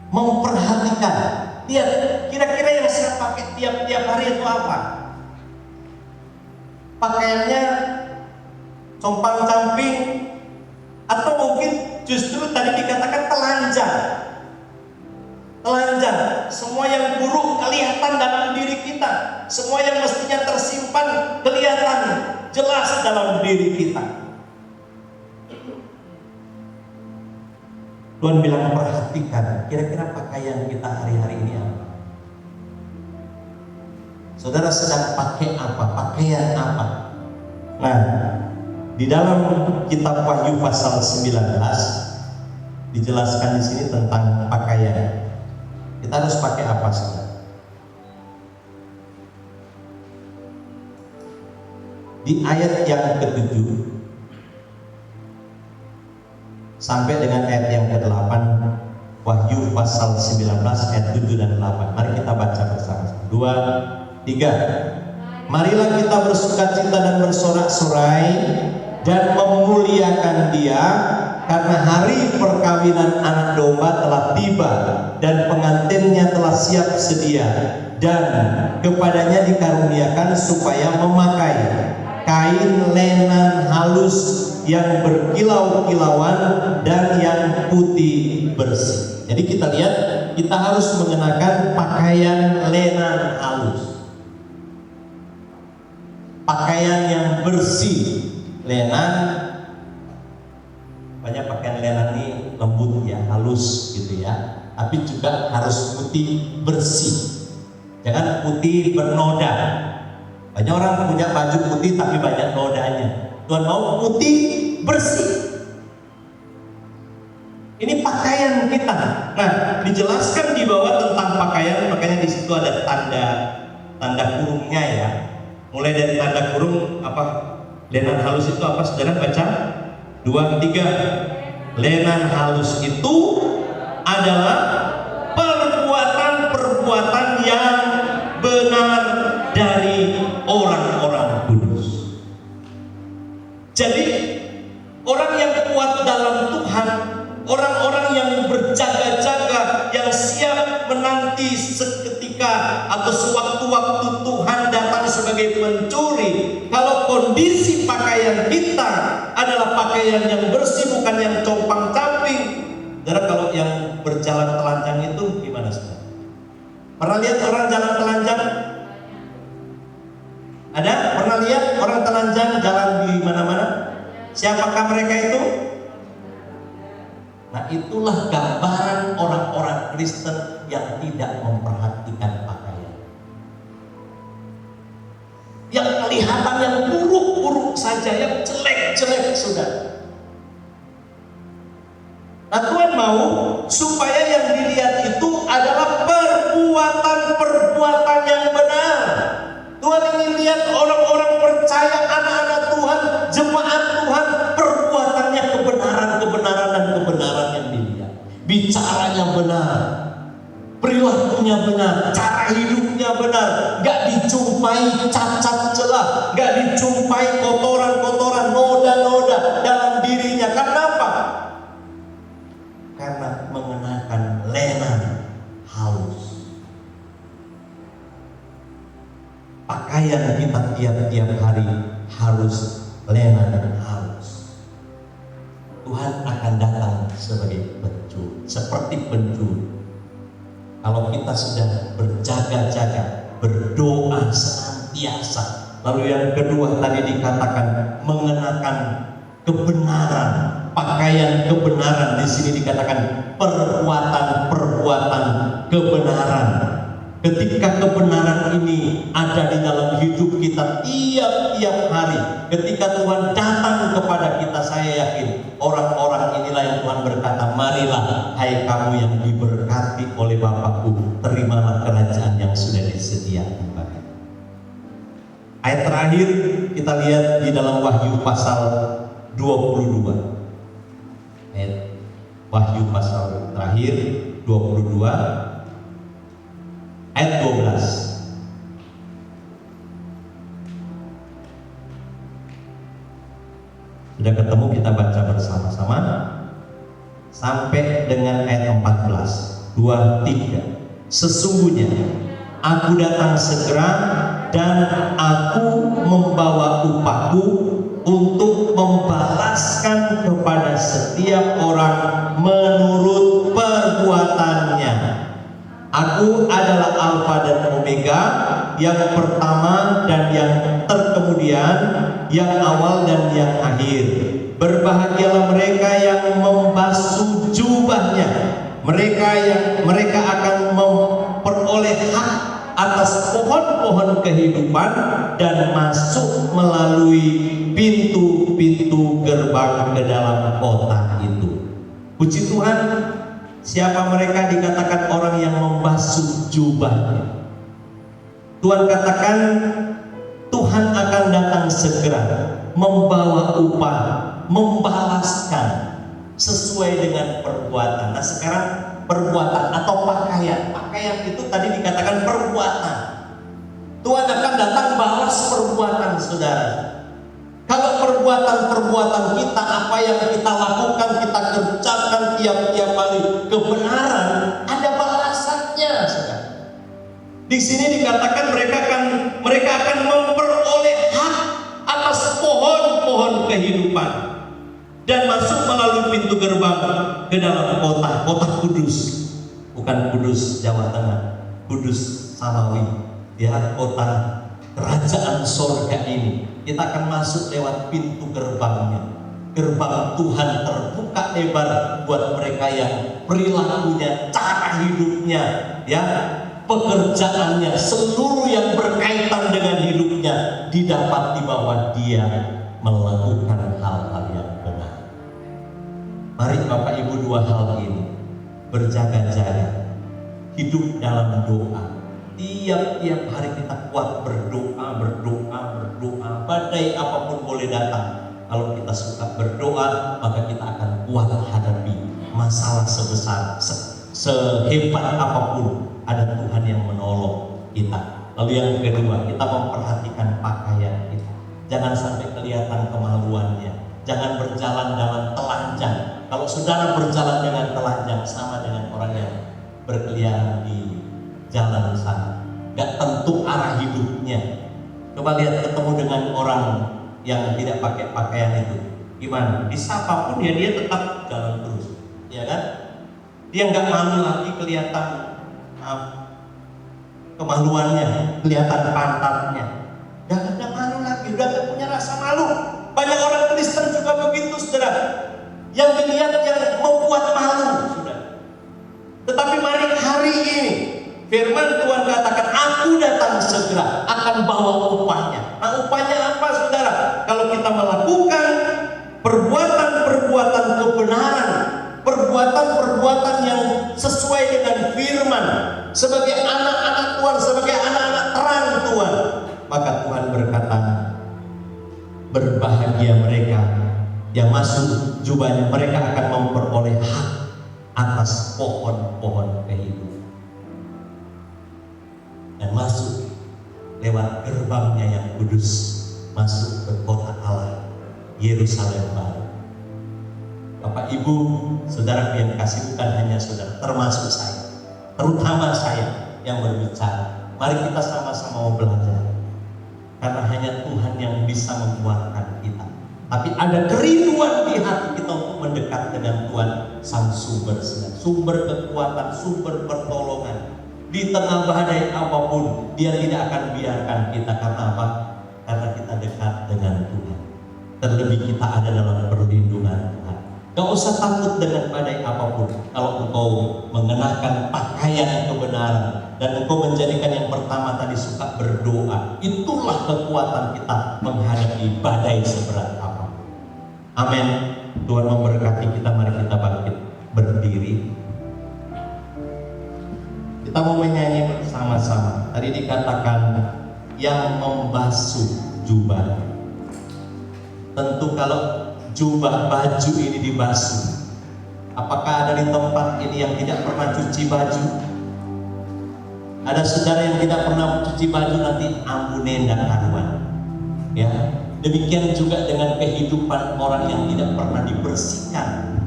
memperhatikan. Lihat, kira-kira yang saya pakai tiap-tiap hari itu apa? Pakaiannya compang-camping, atau mungkin justru tadi dikatakan telanjang. Telanjang, semua yang buruk kelihatan dalam diri kita, semua yang mestinya tersimpan kelihatan jelas dalam diri kita. Tuhan bilang perhatikan, kira-kira pakaian kita hari-hari ini apa? Saudara sedang pakai apa? Pakaian apa? Nah, di dalam kitab Wahyu pasal 19 dijelaskan di sini tentang pakaian. Kita harus pakai apa, saudara? Di ayat yang ke-7 sampai dengan ayat yang ke-8, Wahyu pasal 19 ayat 7 dan 8. Mari kita baca bersama-sama. 2, 3. Marilah kita bersukacita dan bersorak-sorai dan memuliakan Dia, karena hari perkawinan anak domba telah tiba dan pengantinnya telah siap sedia, dan kepadanya dikaruniakan supaya memakai kain lenan halus yang berkilau-kilauan dan yang putih bersih. Jadi kita lihat, kita harus mengenakan pakaian lenan halus, pakaian yang bersih. Lenan, banyak pakaian lenan ini lembut ya, halus gitu ya, tapi juga harus putih bersih. Jangan putih bernoda. Banyak orang punya baju putih tapi banyak nodanya. Tuhan mau putih bersih. Ini pakaian kita. Nah, dijelaskan di bawah tentang pakaian, makanya di situ ada tanda kurungnya ya. Mulai dari tanda kurung apa? Lenan halus itu apa saudara? Baca 2, 3. Lenan halus itu adalah perbuatan-perbuatan yang benar dari orang-orang kudus. Jadi orang yang kuat dalam Tuhan, orang-orang yang berjaga-jaga, yang siap menanti seketika atau sewaktu-waktu Tuhan datang sebagai pencuri. Kalau kondisi pakaian kita adalah pakaian yang bersih, bukan yang compang-camping. Saudara, kalau yang berjalan telanjang itu gimana saudara? Pernah lihat orang jalan telanjang? Ada? Pernah lihat orang telanjang jalan di mana-mana? Siapakah mereka itu? Nah, itulah gambaran orang-orang Kristen yang tidak memperhatikan pakaian. Yang kelihatan yang buruk-buruk saja, yang jelek-jelek sudah. Nah, Tuhan mau supaya yang dilihat itu adalah perbuatan-perbuatan yang benar. Tuhan ingin lihat orang-orang percaya, anak-anak Tuhan, jemaat Tuhan, perbuatannya kebenaran dan kebenaran yang dilihat. Bicaranya benar, perilakunya benar, cara hidupnya benar, gak dijumpai cacat celah, gak dijumpai kotoran-kotoran, noda-noda dalam dirinya. Kenapa? Karena mengenakan lenan halus. Pakaian kita tiap-tiap hari harus lenan halus. Tuhan akan datang sebagai pencuri, seperti pencuri. Kalau kita sudah berjaga-jaga, berdoa senantiasa. Lalu yang kedua tadi dikatakan mengenakan kebenaran, pakaian kebenaran. Di sini dikatakan perbuatan-perbuatan kebenaran. Ketika kebenaran ini ada di dalam hidup kita tiap-tiap hari, ketika Tuhan datang kepada kita, saya yakin orang-orang inilah yang Tuhan berkata, marilah hai kamu yang diberkati oleh Bapakku, terimalah kerajaan yang sudah disediakan bagi. Ayat terakhir kita lihat di dalam Wahyu pasal 22. Ayat Wahyu pasal terakhir 22 ayat 12. Sudah ketemu, kita baca bersama-sama sampai dengan ayat 14. 2, 3. Sesungguhnya aku datang segera dan aku membawa upahku untuk membalaskan kepada setiap orang menurut perbuatannya. Aku adalah Alfa dan Omega, yang pertama dan yang terkemudian, yang awal dan yang akhir. Berbahagialah mereka yang membasuh jubahnya. Mereka akan memperoleh hak atas pohon-pohon kehidupan dan masuk melalui pintu-pintu gerbang ke dalam kota itu. Puji Tuhan. Siapa mereka? Dikatakan orang yang membasuh jubahnya. Tuhan katakan Tuhan akan datang segera, membawa upah, membalaskan sesuai dengan perbuatan. Nah, sekarang perbuatan atau pakaian. Pakaian itu tadi dikatakan perbuatan. Tuhan akan datang balas perbuatan saudara. Kalau perbuatan-perbuatan kita, apa yang kita lakukan, kita kerjakan tiap-tiap hari, kebenaran, ada balasannya, saudara. Di sini dikatakan mereka akan memperoleh hak atas pohon-pohon kehidupan dan masuk melalui pintu gerbang ke dalam kota kudus, bukan Kudus Jawa Tengah, Kudus Samawi, ya, kota kerajaan sorga ini. Kita akan masuk lewat pintu gerbangnya. Gerbang Tuhan terbuka lebar buat mereka yang perilakunya, cara hidupnya, ya, pekerjaannya, seluruh yang berkaitan dengan hidupnya didapat di bawah dia melakukan hal-hal yang benar. Mari Bapak Ibu, dua hal ini berjaga-jaga, hidup dalam doa. Tiap-tiap hari kita kuat berdoa, badai apapun boleh datang. Kalau kita suka berdoa, maka kita akan kuat hadapi masalah sebesar, sehebat apapun. Ada Tuhan yang menolong kita. Lalu yang kedua, kita memperhatikan pakaian kita. Jangan sampai kelihatan kemaluannya. Jangan berjalan dalam telanjang. Kalau saudara berjalan dengan telanjang, sama dengan orang yang berkeliaran di jalan sana. Gak tentu arah hidupnya. Coba lihat ketemu dengan orang yang tidak pakai pakaian itu, gimana? Disapa pun dia tetap jalan terus, ya kan? Dia nggak malu lagi kelihatan kemaluannya, kelihatan pantatnya. Udah nggak malu lagi, udah nggak punya rasa malu. Banyak orang Kristen juga begitu, saudara. Yang dilihat yang membuat malu, saudara. Tetapi mari hari ini firman Tuhan katakan, aku datang segera akan bawa upahnya. Nah, upahnya apa, saudara? Kalau kita melakukan perbuatan-perbuatan kebenaran, perbuatan-perbuatan yang sesuai dengan firman, sebagai anak-anak Tuhan, sebagai anak-anak terang Tuhan, maka Tuhan berkata, berbahagia mereka yang masuk jubahnya, mereka akan memperoleh hak atas pohon-pohon kehidupan dan masuk lewat gerbangnya yang kudus, masuk ke kota Allah, Yerusalem baru. Bapak Ibu, saudara yang kasih, bukan hanya saudara, termasuk saya, terutama saya yang berbicara. Mari kita sama-sama belajar, karena hanya Tuhan yang bisa menguatkan kita. Tapi ada kerinduan di hati kita untuk mendekat dengan Tuhan, sang sumber segala, sumber kekuatan, sumber pertolongan. Di tengah badai apapun, Dia tidak akan biarkan kita. Karena apa? Karena kita dekat dengan Tuhan. Terlebih kita ada dalam perlindungan Tuhan. Gak usah takut dengan badai apapun. Kalau engkau mengenakan pakaian kebenaran dan engkau menjadikan yang pertama tadi suka berdoa, itulah kekuatan kita menghadapi badai seberat apapun. Amin. Tuhan memberkati kita. Mari kita bangkit berdiri. Kita mau menyanyi bersama-sama. Tadi dikatakan yang membasuh jubah. Tentu kalau jubah baju ini dibasuh, apakah ada di tempat ini yang tidak pernah cuci baju? Ada saudara yang tidak pernah cuci baju, nanti ampun dan karuan. Ya, demikian juga dengan kehidupan orang yang tidak pernah dibersihkan.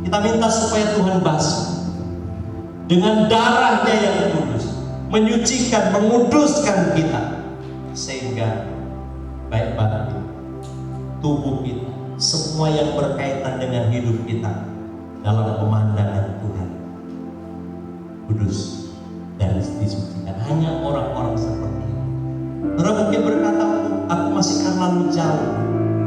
Kita minta supaya Tuhan basuh dengan darahnya yang kudus, menyucikan, menguduskan kita, sehingga baik batin, tubuh kita, semua yang berkaitan dengan hidup kita dalam pemandangan Tuhan kudus dan disucikan. Hanya orang-orang seperti ini. Orang mungkin berkata, aku masih terlalu jauh.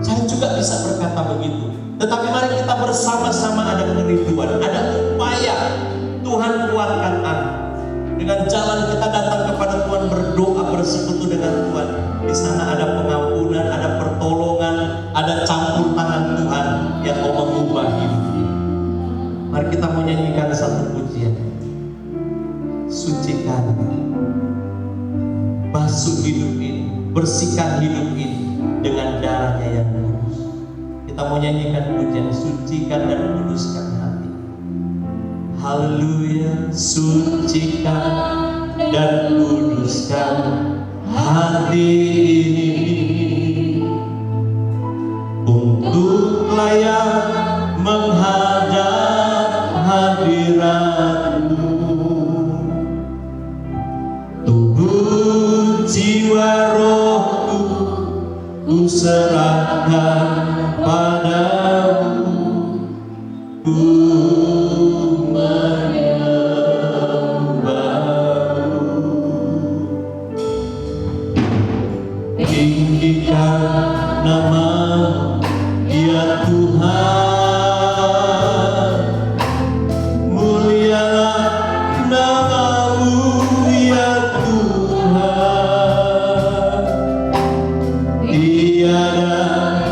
Saya juga bisa berkata begitu. Tetapi mari kita bersama-sama ada kerinduan, ada upaya. Tuhan kuatkan aku. Dengan jalan kita datang kepada Tuhan, berdoa, bersekutu dengan Tuhan. Di sana ada pengampunan, ada pertolongan, ada campur tangan Tuhan yang mau mengubah hidup kita. Mari kita menyanyikan satu pujian. Sucikan, basuh hidup ini, bersihkan hidup ini dengan darahnya yang kudus. Kita mau nyanyikan pujian, sucikan dan kuduskan hati. Haleluya, sucikan dan kuduskan hati ini untuk layak menghadap hadirat-Mu. Tubuh, jiwa, rohku ku serahkan padamu. Ku tinggikan nama ya Tuhan, mulialah nama-Mu ya Tuhan. Tiada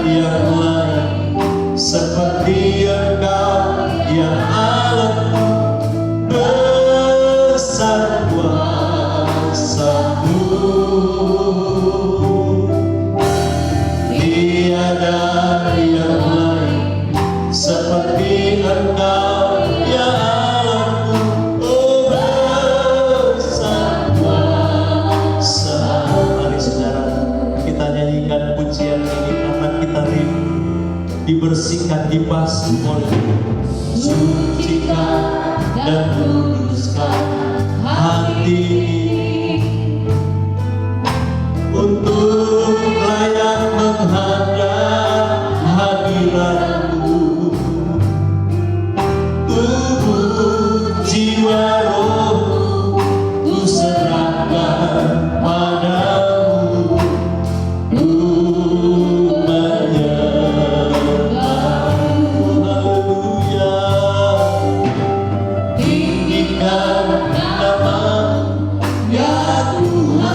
yang lain seperti Engkau ya Allahku, besar kuasa-Mu. dibersihkan, dibasuh oleh-Mu. Sucikan dan kuduskan hati ini untuk layak menghadap hadirat-Mu. Tubuh, jiwa, rohku ku serahkan padamu. Ku menyembah-Mu. Haleluya. Tinggikan nama-Mu ya Tuhan.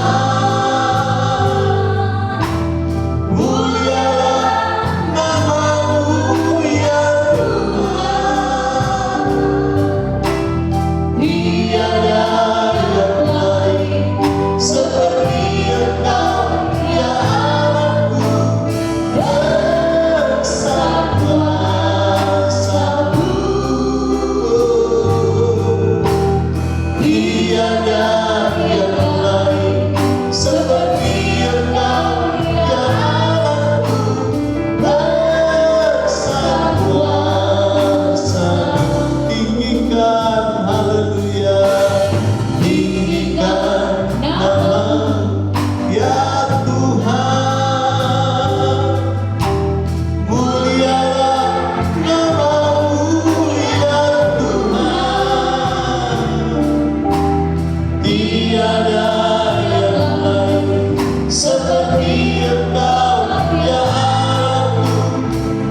Mulialah nama-Mu ya Tuhan. Tiada yang lain seperti Engkau ya Allahku. Besar kuasa-Mu. Tiada yang lain seperti Engkau ya Allahku. Besar kuasa-Mu. Tinggikan, haleluya. Tinggikan nama-Mu ya Tuhan. Mulialah nama-Mu ya Tuhan. Tiada yang lain seperti Engkau ya Allahku.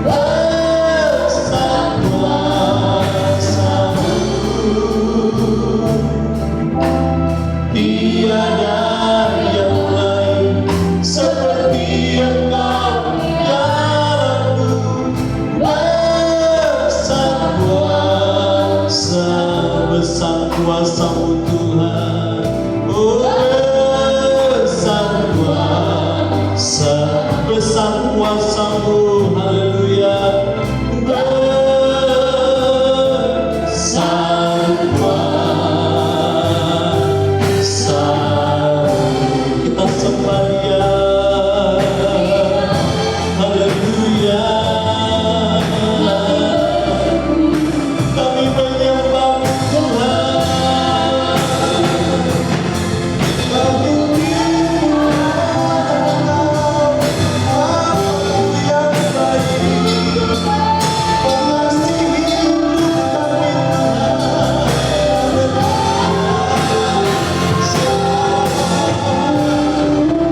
Besar kuasa-Mu. Tiada yang lain seperti Engkau ya Allahku. Besar kuasa, besar kuasa-Mu Tuhan. Oh, besar kuasa, besar kuasa-Mu. Haleluya. Besar kuasa-Mu. Kita sembah Dia. Haleluya. Kami menyembah-Mu Tuhan. Kami Engkau yang baik. Pengasih hidup kami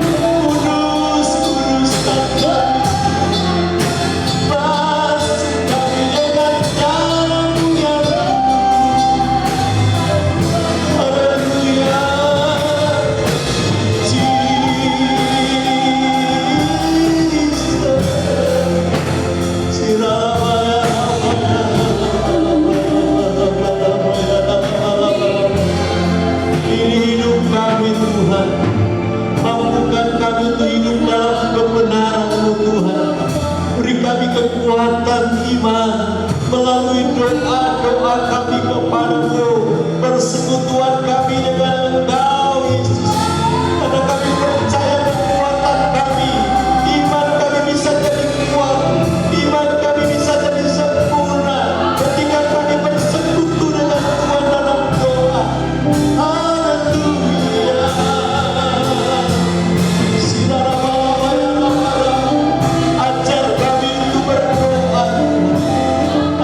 Kudus, kuduskan kami. Basuh kami dengan darah-Mu ya Tuhan. Haleluya. Ini hidup kami Tuhan. Mampukan kami untuk hidup dalam kebenaran-Mu Tuhan. Beri kami kekuatan iman melalui doa-doa kami kepadamu. Persekutuan kami dengan Engkau Yesus. Karena kami percaya kekuatan kami. Iman kami bisa jadi kuat. Iman kami bisa jadi sempurna ketika kami bersekutu dengan Tuhan dalam doa. Haleluya. Ajar kami untuk berdoa.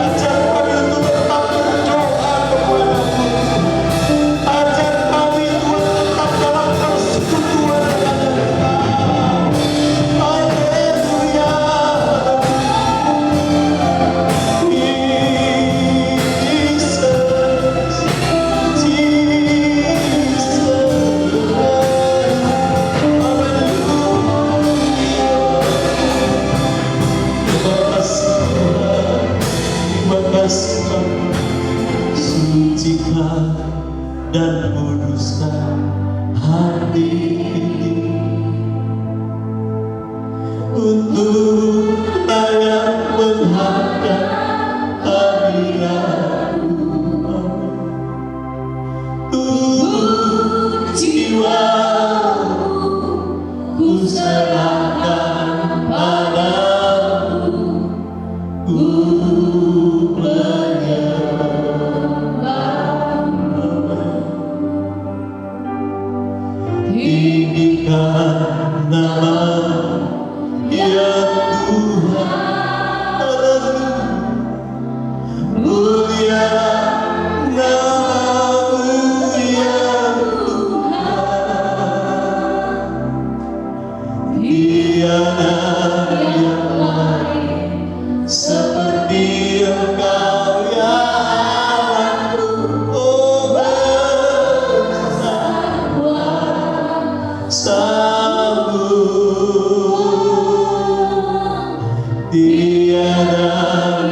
Ajar kami untuk tetap berdoa kepadamu. Ajar kami Tuhan nama-Mu ya Tuhan. Mulia nama-Mu ya Tuhan. Tiada yang lain seperti Engkau ya Allahku. Oh, besar kuasamu, tiada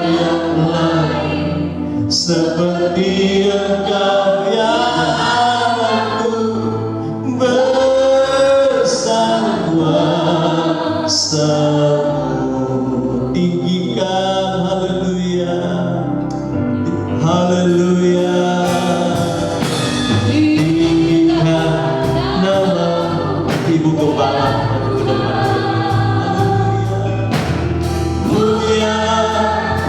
yang lain seperti Engkau ya Allahku. Besar kuasamu, tinggikan, haleluya, haleluya. Tinggikan nama Ibu Gembala. Mulia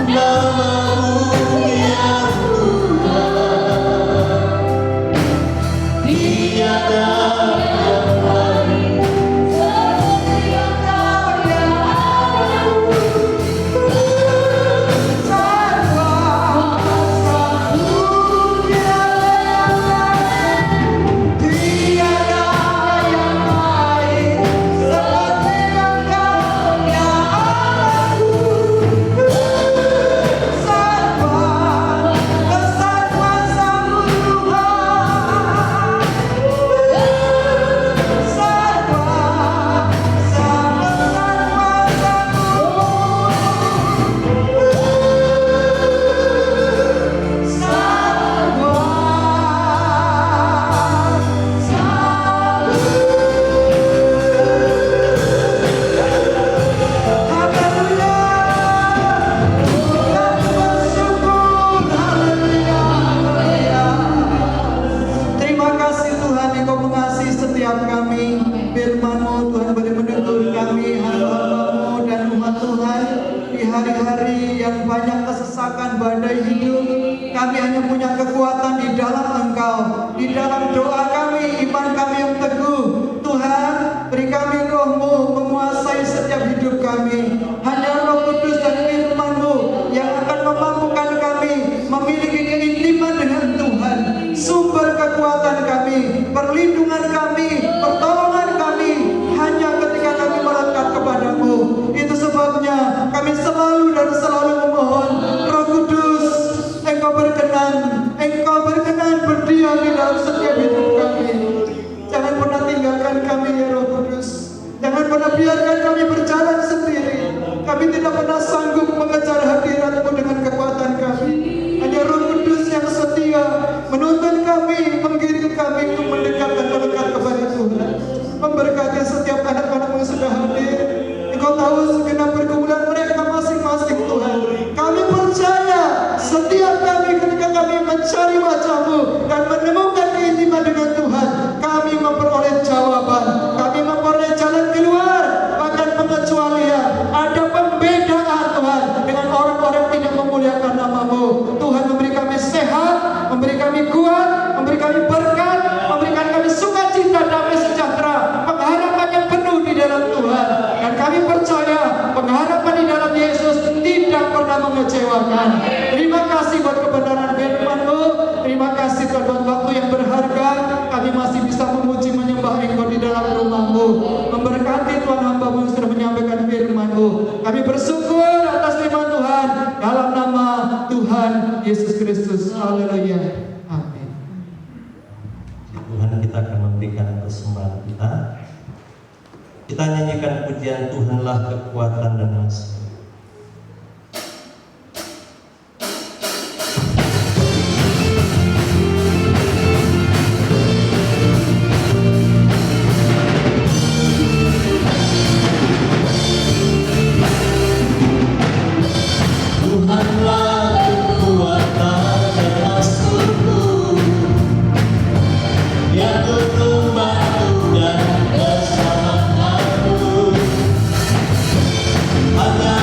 nama-Mu ya Tuhan. Tiada yang lain seperti Engkau ya Allahku. Besar kuasamu, tiada yang lain seperti Engkau ya Allahku. Besar kuasamu Tuhan. Besar Terima kasih Tuhan, Engkau mengasihi setiap kami. Firman-Mu Tuhan boleh menegur kami, hamba-Mu dan umat Tuhan. Di hari-hari yang banyak kesesakan badai hidup, kami hanya punya kekuatan di dalam Engkau. Di dalam doa kami, iman kami yang teguh. Tuhan, beri kami Roh-Mu menguasai setiap hidup kami. Hanya Roh Kudus dan firman-Mu yang akan memampukan kami memiliki keintiman dengan Tuhan. Sumber kekuatan kami, perlindungan kami, pertolongan kami hanya ketika kami melekat kepada-Mu. Itu sebabnya kami selalu dan selalu memohon, Roh Kudus, Engkau berkenan berdiam di dalam setiap hidup kami. Jangan pernah tinggalkan kami ya Roh Kudus. Jangan pernah biarkan kami berjalan sendiri. Kami tidak pernah sanggup mengejar hadirat-Mu dengan kekuatan kami. Hanya Roh Kudus yang setia menuntun kami, menggiring kami untuk mendekat dan melekat kepada Tuhan. Memberkati setiap anak-anak yang sudah hadir. Engkau tahu segenap pergumulan mereka masing-masing Tuhan. Kami percaya setiap kami ketika kami mencari wajah-Mu dan menemukan keintiman dengan Tuhan, kami memperoleh jawaban, kami memperoleh jalan keluar, bahkan pengecualian. Ada pembedaan Tuhan dengan orang-orang yang tidak memuliakan nama-Mu. Tuhan memberi kami sehat, memberi kami kuat, memberi kami berkat, memberikan kami sukacita, damai sejahtera, pengharapan yang penuh di dalam Tuhan. Dan kami percaya pengharapan di dalam Yesus tidak pernah mengecewakan. Terima kasih buat kebenaran firman-Mu. Terima kasih Tuhan buat waktu yang berharga. Kami masih bisa memuji menyembah Engkau di dalam rumah-Mu. Memberkati Tuhan hamba-Mu yang sudah menyampaikan firman-Mu. Kami bersyukur atas firman Tuhan dalam nama Tuhan Yesus Kristus. Haleluya. Amin. Tuhan, kita akan memberikan persembahan kita. Kita nyanyikan pujian Tuhanlah kekuatan dan nasihat. Tuhanlah kekuatan dan nasihatku, yang tuntun batu dan keselamatanku. Hanya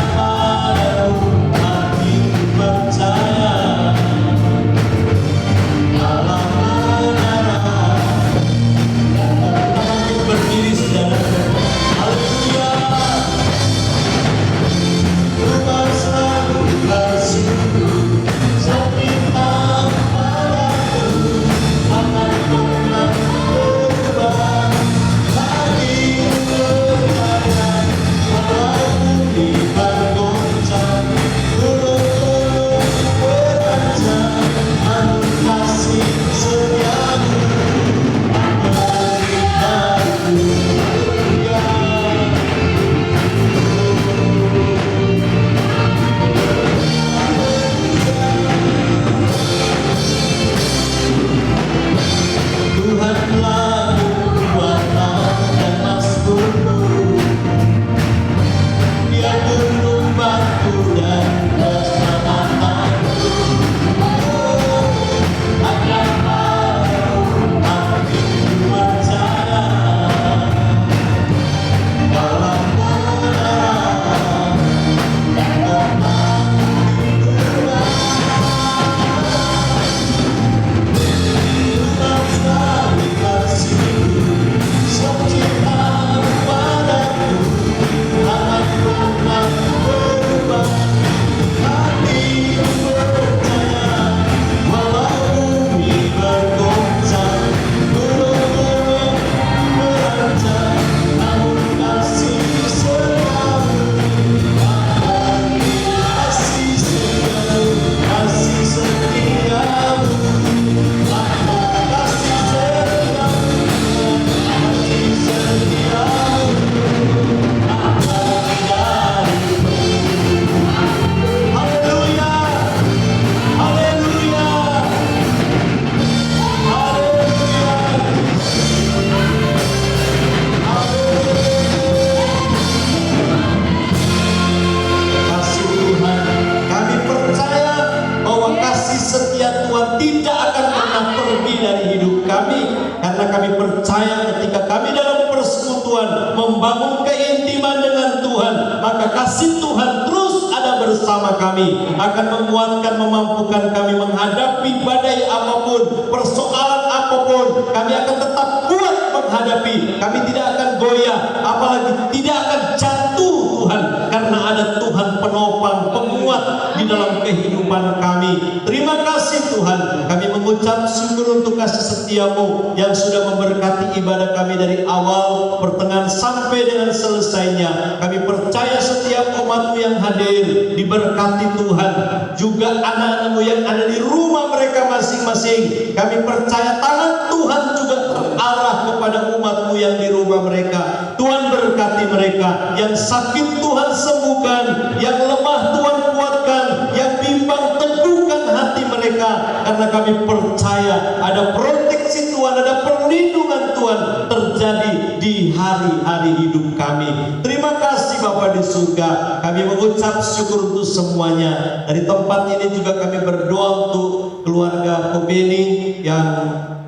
membangun keintiman dengan Tuhan, maka kasih Tuhan terus ada bersama kami, akan menguatkan, memampukan kami menghadapi badai apapun, persoalan apapun. Kami akan tetap kuat menghadapi, kami tidak akan goyah, apalagi tidak akan jatuh Tuhan, karena ada Tuhan penopang, penguat di dalam kehidupan kami. Terima kasih Tuhan, kami mengucap syukur untuk kasih setiamu yang sudah memberkati ibadah kami dari awal, pertengahan sampai dengan selesainya. Kami percaya setiap umat-Mu yang hadir diberkati Tuhan, juga anak-anak-Mu yang ada di rumah mereka masing-masing. Kami percaya tangan Tuhan juga terarah kepada umat-Mu yang di rumah mereka. Tuhan berkati mereka, yang sakit Tuhan sembuhkan, yang lemah Tuhan kuatkan, yang bimbang teguhkan hati mereka, karena kami percaya ada proteksi Tuhan, ada perlindungan Tuhan terjadi di hari-hari hidup kami. Terima kasih Bapa di surga, kami mengucap syukur untuk semuanya. Dari tempat ini juga kami berdoa untuk keluarga Kobeni yang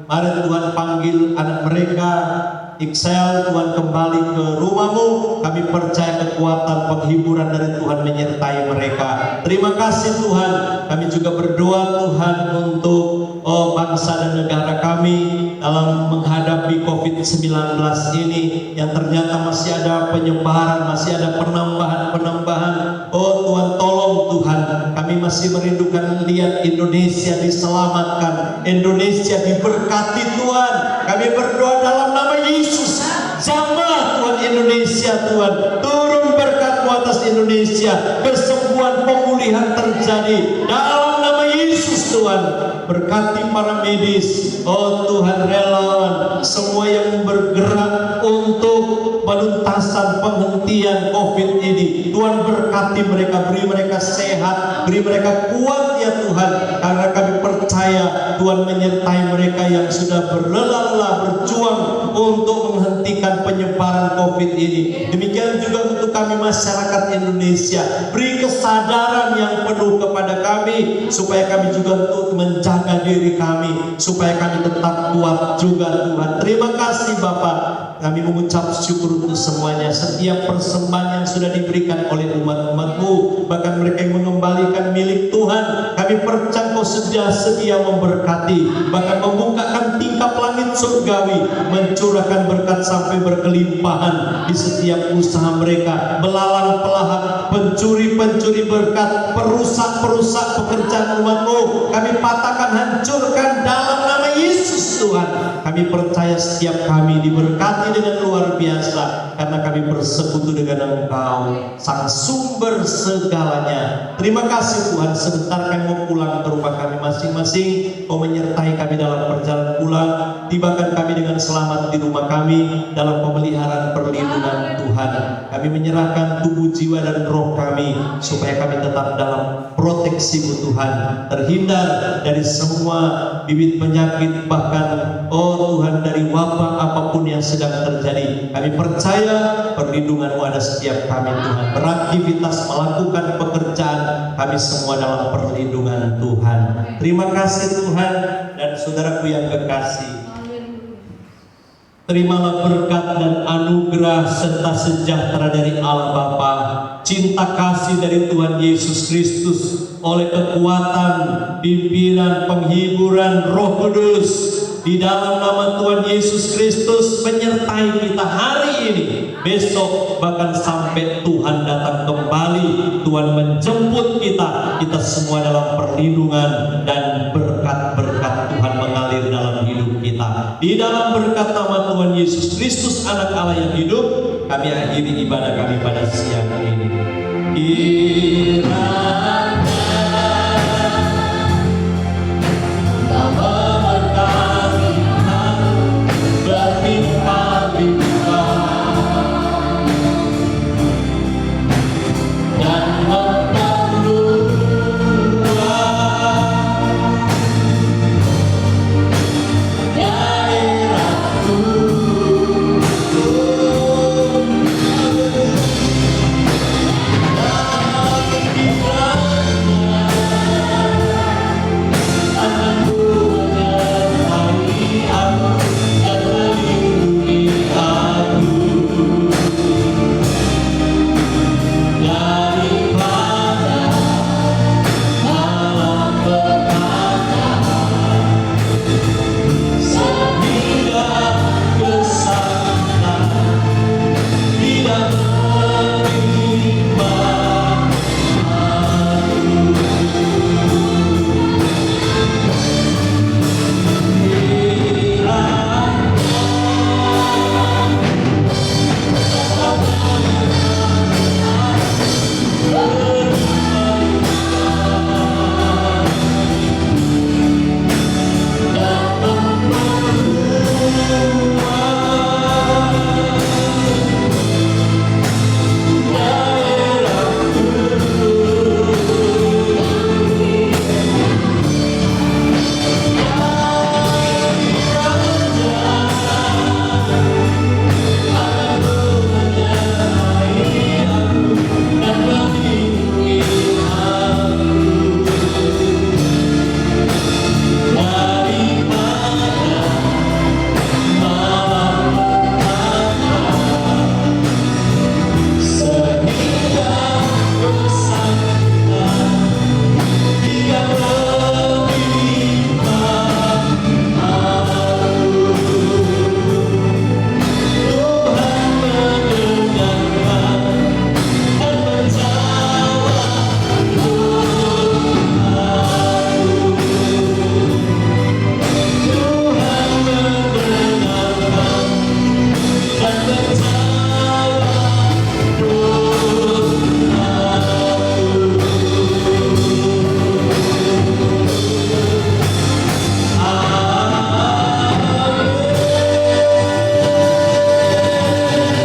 mari Tuhan panggil anak mereka Iksel, Tuhan kembali ke rumah-Mu. Kami percaya kekuatan penghiburan dari Tuhan menyertai mereka. Terima kasih Tuhan. Kami juga berdoa Tuhan untuk bangsa dan negara kami dalam menghadapi COVID-19 ini, yang ternyata masih ada penyebaran, masih ada penambahan. Oh Tuhan, tolong Tuhan, kami masih merindukan lihat Indonesia diselamatkan, Indonesia diberkati Tuhan. Kami berdoa dalam nama Yesus, jamah Tuhan Indonesia, Tuhan turun berkat-Mu atas Indonesia, kesembuhan, pemulihan terjadi dalam nama Yesus. Tuhan berkati para medis, oh Tuhan, relawan, semua yang bergerak untuk penuntasan penghentian COVID ini. Tuhan berkati mereka, beri mereka sehat, beri mereka kuat ya Tuhan, karena kami percaya Tuhan menyertai mereka yang sudah berlelah-lelah berjuang untuk menghentikan penyebaran COVID ini. Demikian juga untuk kami masyarakat Indonesia, beri kesadaran yang penuh kepada kami, supaya kami juga untuk menjaga diri kami, supaya kami tetap kuat juga Tuhan. Terima kasih Bapak, kami mengucap syukur untuk semuanya, setiap persembahan yang sudah diberikan oleh umat-Mu, bahkan mereka yang mengembalikan milik Tuhan. Kami percaya Kau sedia memberkati, bahkan membukakan tingkap langit surgawi, mencurahkan berkat sampai berkelimpahan di setiap usaha mereka. Belalang pelahap, pencuri-pencuri berkat, perusak-perusak pekerjaan umat-Mu, kami patahkan, hancurkan dalam nama Yesus Tuhan. Kami percaya setiap kami diberkati dengan luar biasa, karena kami bersekutu dengan Engkau, Sang Sumber segalanya. Terima kasih Tuhan, sebentar kami mau pulang ke rumah kami masing-masing. Kau menyertai kami dalam perjalanan pulang, tibakan kami dengan selamat di rumah kami dalam pemeliharaan perlindungan Tuhan. Kami menyerahkan tubuh, jiwa dan roh kami, supaya kami tetap dalam proteksi-Mu Tuhan, terhindar dari semua bibit penyakit, bahkan oh Tuhan dari wabah apapun yang sedang terjadi. Kami percaya perlindungan-Mu ada setiap kami Tuhan, beraktivitas, melakukan pekerjaan, kami semua dalam perlindungan Tuhan. Terima kasih Tuhan. Dan saudaraku yang kekasih, terimalah berkat dan anugerah serta sejahtera dari Allah Bapa, cinta kasih dari Tuhan Yesus Kristus, oleh kekuatan, pimpinan, penghiburan Roh Kudus, di dalam nama Tuhan Yesus Kristus menyertai kita hari ini, besok, bahkan sampai Tuhan datang kembali. Tuhan menjemput kita semua dalam perlindungan, dan berkat-berkat Tuhan mengalir dalam hidup kita. Di dalam berkat nama Tuhan Yesus Kristus, Anak Allah yang hidup, kami akhiri ibadah kami pada siang ini.